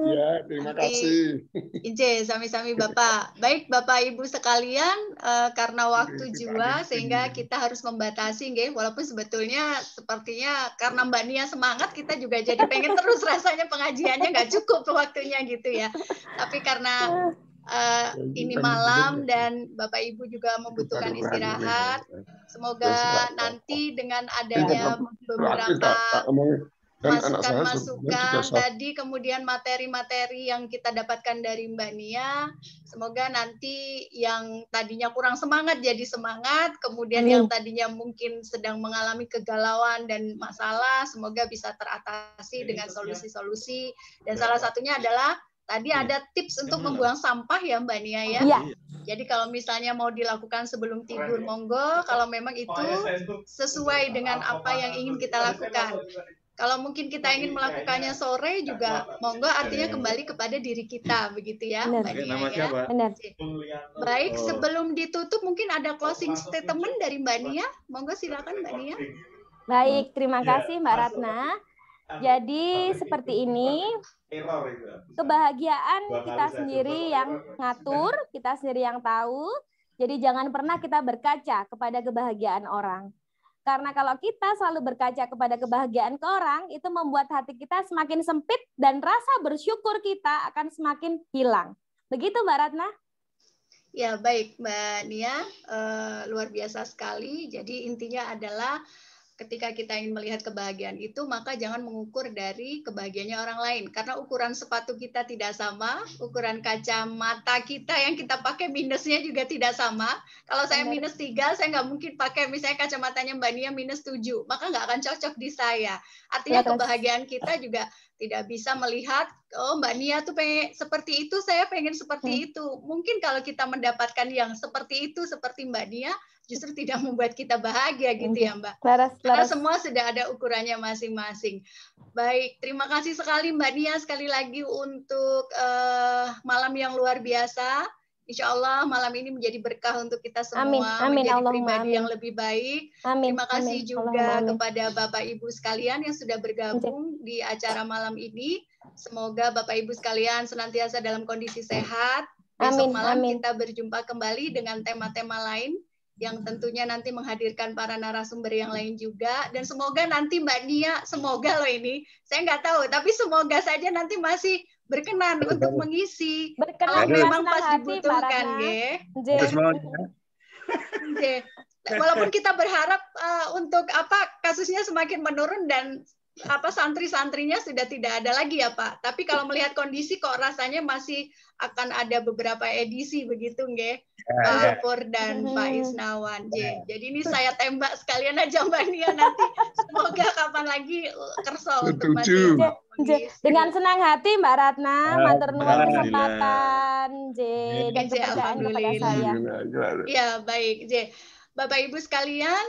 Ya, terima kasih. Ince, sami-sami Bapak. Baik Bapak Ibu sekalian, karena waktu juga sehingga kita harus membatasi, walaupun sebetulnya sepertinya karena Mbak Nia semangat, kita juga jadi pengen terus rasanya pengajiannya nggak cukup waktunya gitu ya. Tapi karena ini malam dan Bapak Ibu juga membutuhkan istirahat. Semoga nanti dengan adanya beberapa masukan tadi, kemudian materi-materi yang kita dapatkan dari Mbak Nia, semoga nanti yang tadinya kurang semangat jadi semangat, kemudian yang tadinya mungkin sedang mengalami kegalauan dan masalah, semoga bisa teratasi dengan solusi-solusi. Dan salah satunya adalah tadi ada tips untuk membuang sampah ya Mbak Nia ya. Iya. Jadi kalau misalnya mau dilakukan sebelum tidur, monggo. Kalau memang itu sesuai dengan apa yang ingin kita lakukan. Kalau mungkin kita ingin melakukannya sore juga, monggo, artinya kembali kepada diri kita, begitu ya Mbak Nia ya. Benar. Baik, sebelum ditutup mungkin ada closing statement dari Mbak Nia. Monggo silakan Mbak Nia. Baik, terima kasih Mbak Ratna. Jadi seperti ini, kebahagiaan kita sendiri yang ngatur, kita sendiri yang tahu. Jadi jangan pernah kita berkaca kepada kebahagiaan orang. Karena kalau kita selalu berkaca kepada kebahagiaan ke orang, itu membuat hati kita semakin sempit dan rasa bersyukur kita akan semakin hilang. Begitu Mbak Ratna? Ya, baik Mbak Nia, luar biasa sekali. Jadi intinya adalah ketika kita ingin melihat kebahagiaan itu, maka jangan mengukur dari kebahagiaannya orang lain. Karena ukuran sepatu kita tidak sama, ukuran kacamata kita yang kita pakai minusnya juga tidak sama. Kalau saya minus 3, saya nggak mungkin pakai misalnya kacamatanya Mbak Nia minus 7. Maka nggak akan cocok di saya. Artinya kebahagiaan kita juga tidak bisa melihat, oh Mbak Nia tuh pengen seperti itu, saya pengen seperti itu. Mungkin kalau kita mendapatkan yang seperti itu, seperti Mbak Nia, justru tidak membuat kita bahagia gitu ya Mbak. Karena semua sudah ada ukurannya masing-masing. Baik, terima kasih sekali Mbak Nia sekali lagi untuk malam yang luar biasa. Insya Allah malam ini menjadi berkah untuk kita semua, menjadi pribadi yang lebih baik. Terima kasih juga kepada Bapak Ibu sekalian yang sudah bergabung di acara malam ini. Semoga Bapak Ibu sekalian senantiasa dalam kondisi sehat. Besok malam kita berjumpa kembali dengan tema-tema lain yang tentunya nanti menghadirkan para narasumber yang lain juga. Dan semoga nanti Mbak Nia, semoga loh ini, saya nggak tahu, tapi semoga saja nanti masih berkenan untuk mengisi. Kalau memang pas dibutuhkan, walaupun kita berharap untuk kasusnya semakin menurun dan santri-santrinya sudah tidak ada lagi ya Pak. Tapi kalau melihat kondisi kok rasanya masih akan ada beberapa edisi begitu nggih, Pak Pur dan Pak Isnawan. Jadi ini saya tembak sekalian aja Mbak Nia nanti. Semoga kapan lagi kerso untuk masih dengan senang hati Mbak Ratna, matur nuwun kesempatan dan kepercayaan kepada saya. Ya, baik, Bapak Ibu sekalian,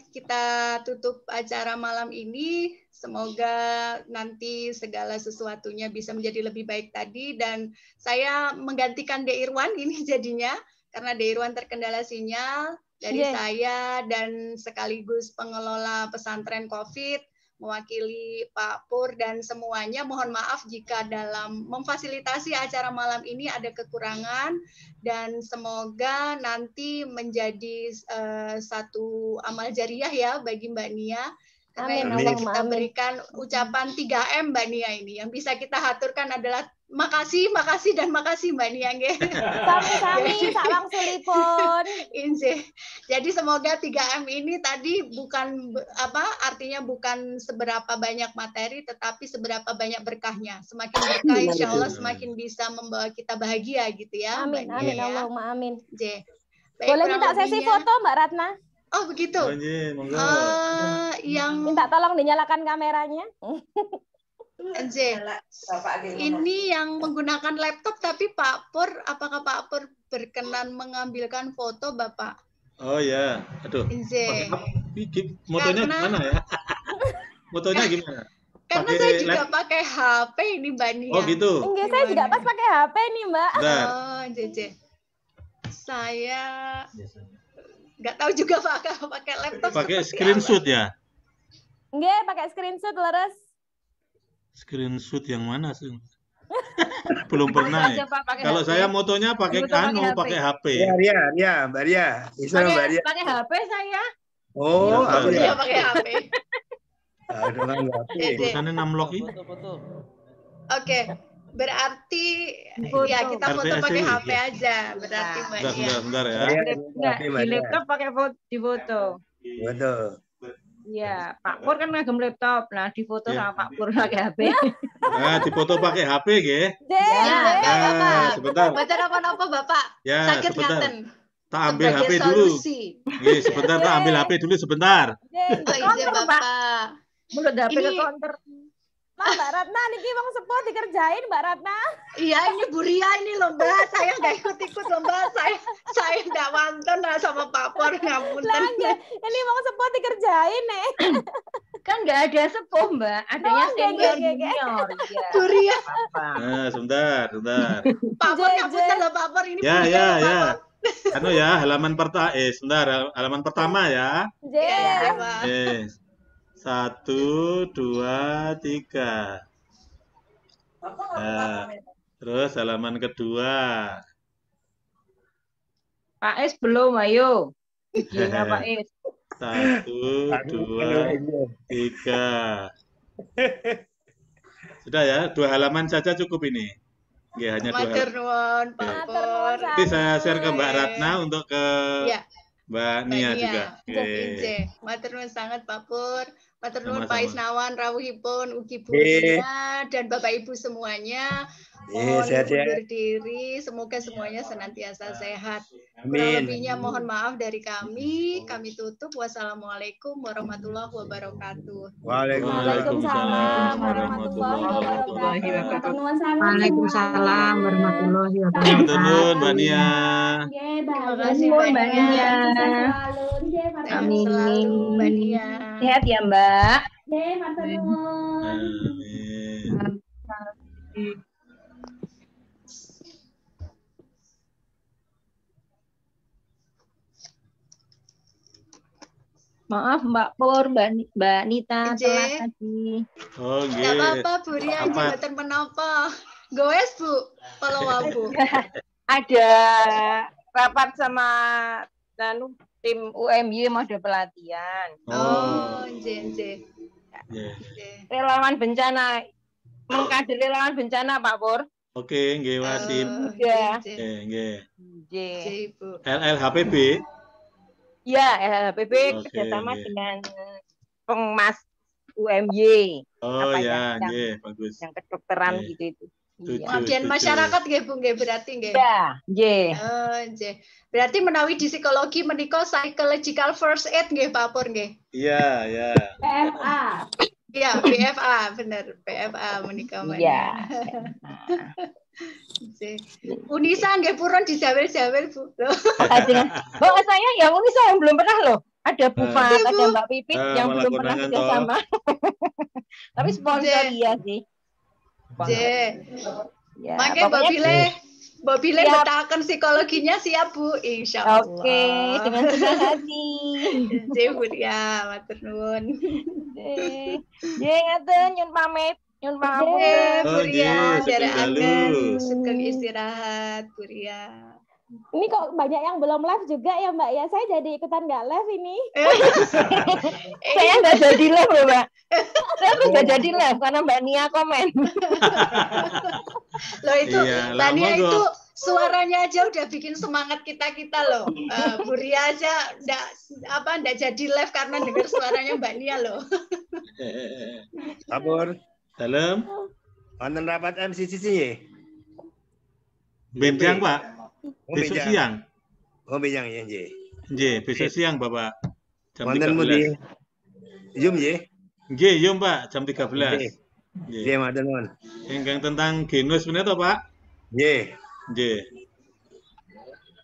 kita tutup acara malam ini. Semoga nanti segala sesuatunya bisa menjadi lebih baik tadi. Dan saya menggantikan De Irwan ini jadinya, karena De Irwan terkendala sinyal dari saya dan sekaligus pengelola pesantren COVID, mewakili Pak Pur dan semuanya. Mohon maaf jika dalam memfasilitasi acara malam ini ada kekurangan, dan semoga nanti menjadi satu amal jariah ya bagi Mbak Nia. Karena yang bisa kita berikan ucapan 3M Mbak Nia ini. Yang bisa kita haturkan adalah makasih, makasih, dan makasih Mbak Nia. Sami-sami, salam sulipun. Jadi semoga 3M ini tadi bukan artinya bukan seberapa banyak materi, tetapi seberapa banyak berkahnya. Semakin berkah insya Allah semakin bisa membawa kita bahagia gitu ya. Amin, Mbak amin, Nia, Allahumma amin. Boleh minta sesi foto Mbak Ratna? Oh begitu. Yang minta tolong dinyalakan kameranya. Ini yang menggunakan laptop, tapi Pak Pur, apakah Pak Pur berkenan mengambilkan foto Bapak? Oh ya, aduh. Motonya gimana ya? Motonya gimana? Karena saya juga pakai HP ini Mbak Nia. Oh gitu. Enggak, saya juga pas pakai HP nih Mbak. Oh, saya nggak tahu juga pakai laptop. Pakai screenshot ya? Enggak, pakai screenshot leres. Screenshot yang mana sih? Belum pernah ya. Kalau saya motonya pakai pakai HP. Ya, Mbak Ria. Pakai HP saya. Oh, iya pakai HP. Tulisannya 6 log ini. Oke. Berarti ya kita foto pakai HP aja. Berarti Mbak Nia. Bentar ya. Enggak, di laptop pakai di foto. Betul. Iya, Pak Pur kan ngagem laptop. Nah, di foto sama Pak Pur pakai HP. Nah, di foto pakai HP nggih. Sebentar. Baca apa-apa Bapak. Ya, sakit ngaten. Tak ambil HP dulu. Nggih, sebentar tak ambil HP dulu sebentar. Iya, Bapak. Mulut HP ke counter. Mbak Ratna, niki wong sepuh dikerjain Mbak Ratna. Iya, ini Bu Ria ini lomba, saya nggak ikut-ikut lomba, saya nggak wonten sama Pak Pur, ngapunten. Ini wong sepuh dikerjain nih. Kan nggak ada sepuh Mbak, adanya senior junior. Bu Ria. Nah, sebentar. Pak Pur ngapunten loh Pak Pur ini. Ya. Halaman pertama. Sebentar, halaman pertama ya. 1, 2, 3. Nah, terus halaman kedua. Pak Es belum, ayo. Videonya Pak Es. 1, 2, 3. Sudah ya, 2 halaman saja cukup ini. Oke, hanya 2 halaman. Nanti saya share ke Mbak Ratna untuk ke Mbak Nia juga. Oke. Matur nuwun sangat Pak Pur. Matur nuwun Pak Isnawan rawuhipun ugi Bu Nia dan Bapak Ibu semuanya. Mohon undur diri, semoga semuanya senantiasa sehat. Kurang lebihnya mohon maaf dari kami. Kami tutup. Wassalamualaikum warahmatullahi wabarakatuh. Waalaikumsalam warahmatullahi wabarakatuh. Waalaikumsalam warahmatullahi wabarakatuh. Matur nuwun Mbak Nia. Terima kasih Mbak Nia. Amin. Selalu Mbak Nia. Sehat ya Mbak. Matur nuwun. Maaf Mbak Pur, Mbak Nita telat tadi. Oh, nggih. Enggak apa-apa, Bu Ria, mboten menapa. Goes, Bu. Kalau Bu. Ada rapat sama tim UMY mau ada pelatihan. Oh, nggih. Relawan bencana. Mengkader relawan bencana, Pak Pur. Oke, nggih Wasim. Ya. Nggih. Nggih, Bu. LLHPB. Ya, LHPB kerjasama dengan Pengmas UMY. Oh ya, nggih, bagus. Yang kedokteran gitu itu. Pengabdian masyarakat nggih Bu, nggih berarti nggih. Ya, nggih. Oh, nggih. Berarti menawi di psikologi menika psychological first aid nggih Pak Pur nggih. Iya, ya. PFA. Iya, BFA, benar. PFA menika. Iya. Unisa nggih purun dijawel-jawel Bu. Oh, saya yang Unisa yang belum pernah loh. Ada Bu Fat, ada Mbak Pipit yang belum pernah kerja sama. Tapi sponsor iya sih. Ya, makanya Mbak Bile betakan psikologinya siap Bu, insya Allah. Oke, dengan senang hati. Bu ya, matur nuwun. Ngaten nyun pamit. Nyun pamit. Bu Ria, dari Anda sugeng istirahat, Bu Ria. Ini kok banyak yang belum live juga ya Mbak ya. Saya jadi ikutan nggak live ini. Saya nggak jadi live loh Mbak. Saya tuh nggak jadi live karena Mbak Nia komen. Loh itu Mbak Nia itu suaranya aja udah bikin semangat kita loh. Bu Ria aja nggak jadi live karena dengar suaranya Mbak Nia loh. Sabur. Dalam. Wonten rapat MCCC ya? Benjang Pak. Besok siang. Oh, benjang ya, nggih. Nggih, besok siang Bapak. Jam 13. Wonten Yum nggih. Nggih, yum Pak, jam 13. Nggih, matur nuwun. Ingkang tentang genus menika to, Pak? Nggih. Nggih.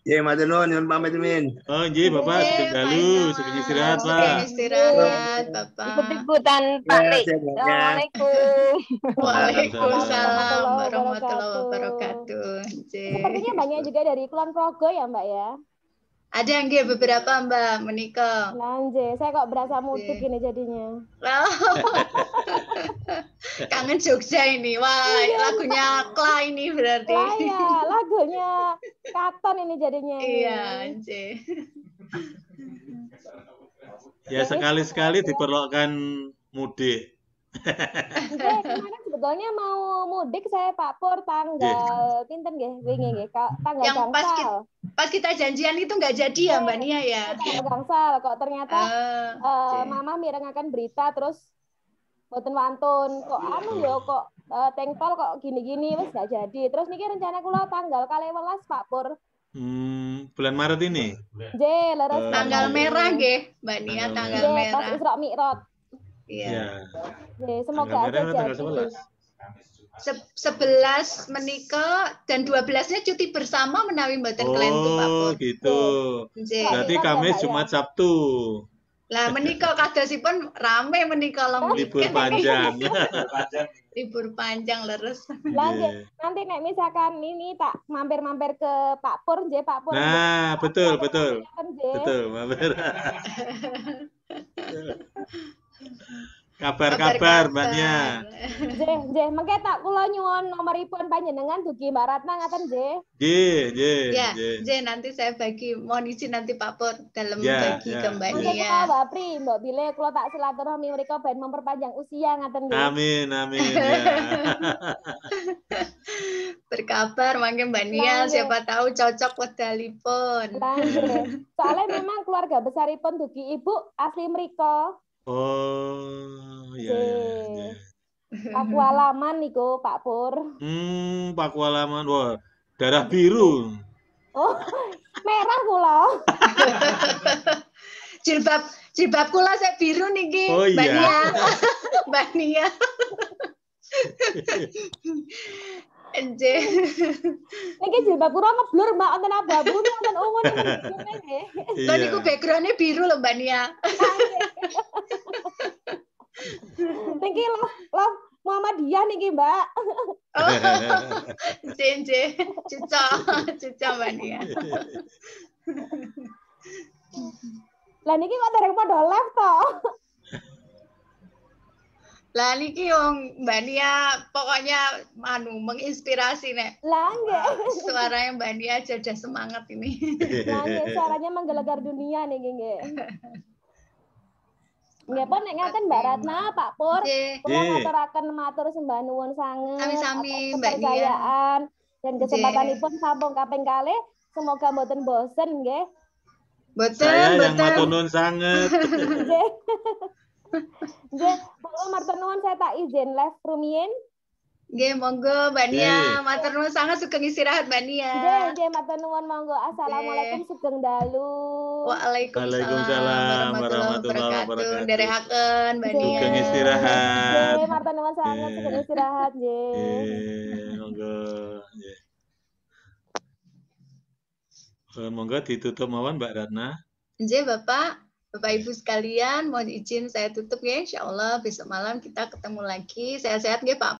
Nggih, matur nuwun, nyuwun pamit min. Oh, nggih, Bapak, sugeng dalu, sugeng istirahat, Pak. Istirahat, Bapak. Ikut-ikutan Pak Lik. Assalamualaikum. Waalaikumsalam warahmatullahi wabarakatuh. Sepertinya banyak juga dari Kulon Progo ya Mbak ya? Ada nggih beberapa Mbak menika. Nanje, saya kok berasa mudik ini jadinya. Kangen Jogja ini. Wah, lagunya Kla ini berarti. Wah ya, lagunya Katon ini jadinya. Iya, nggih. Ya sekali-sekali diperlukan mudik. Kemarin sebetulnya mau mudik saya Pak Pur tanggal pinten nggih wingi nggih tanggal yang pas kita janjian itu nggak jadi ya Mbak Nia ya. Gangsal kok ternyata Mama mirengaken berita terus mboten wantun kok anu ya kok tengtol kok gini-gini wis nggak jadi. Terus niki rencana kula tanggal 12 Pak Pur. Bulan Maret ini. Nggih, leres tanggal merah nggih Mbak Nia tanggal merah. Pas Isra Mi'raj. Iya. Semoga aja jadi. 11 menikah dan 12-nya cuti bersama menawi mboten kelentu Pak Pur. Oh, gitu. Berarti Kamis, Jumat, Sabtu. Lah menikah kadosipun rame menikah libur panjang. Libur panjang leres. Nanti nek misalkan ini tak mampir-mampir ke Pak Pur nggih Pak Pur. Nah, betul. Betul, mampir. Kabar-kabar Mbaknya. Nggih, mengke tak kula nyuwun nomoripun panjenengan dugi Mbak Ratna ngaten nggih. Nggih, nanti saya bagi, mohon izin nanti Pak Pur dalam bagi ke Mbak Nia. Mengke kula Mbak Pri, Mbak Bile kula tak silaturahmi mriko ben memperpanjang usia ngaten nggih. Amin ya. Berkabar mangke Mbak Nia, siapa tahu cocok wedalipun. Soalnya memang keluarga besaripun dugi Ibu asli mriko. Oh, iya. Pakualaman niku Pak Pur. Pakualaman, wah, darah biru. Oh, merah kula. jilbab kula saya biru niki, oh, iya. Mbak Nia. Enje. Niki jilbab kula ngeblur Mbak, wonten abu-abu wonten ungu niki. Lha niku background-e biru lho Mbak Nia. Niki love Muhammadiyah niki Mbak. Nje. Cuca Mbak Nia. Lah niki kok dereng padha live to. Lah niki wong Mbak Nia pokoknya menginspirasi nek. Lah nggih. Suaranya Mbak Nia aja udah semangat ini. Lah nggih, suaranya menggelegar dunia niki nggih. Nggih pun nek ngaten Mbak Ratna, Pak Pur, kula ngaturaken matur sembah nuwun sanget. Sami-sami Mbak Nia. Kepercayaan dan kesempatanipun sampun kaping kalih, semoga mboten bosen nggih. Saya yang matur nuwun sanget. Nggih, Pak matur nuwun saya tak izin live rumiyin. Nggih, monggo Mbak Nia, matur nuwun sangat sugeng istirahat Mbak Nia. Nggih, matur nuwun monggo. Assalamualaikum sugeng dalu. Waalaikumsalam warahmatullahi wabarakatuh. Nderekaken Mbak Nia. Sugeng istirahat. Nggih, matur nuwun sangat sugeng istirahat nggih. Monggo, nggih. Monggo ditutup mawon Mbak Ratna. Nggih, Bapak Ibu sekalian, mohon izin saya tutup ya. Insyaallah besok malam kita ketemu lagi. Sehat-sehat nggih Pak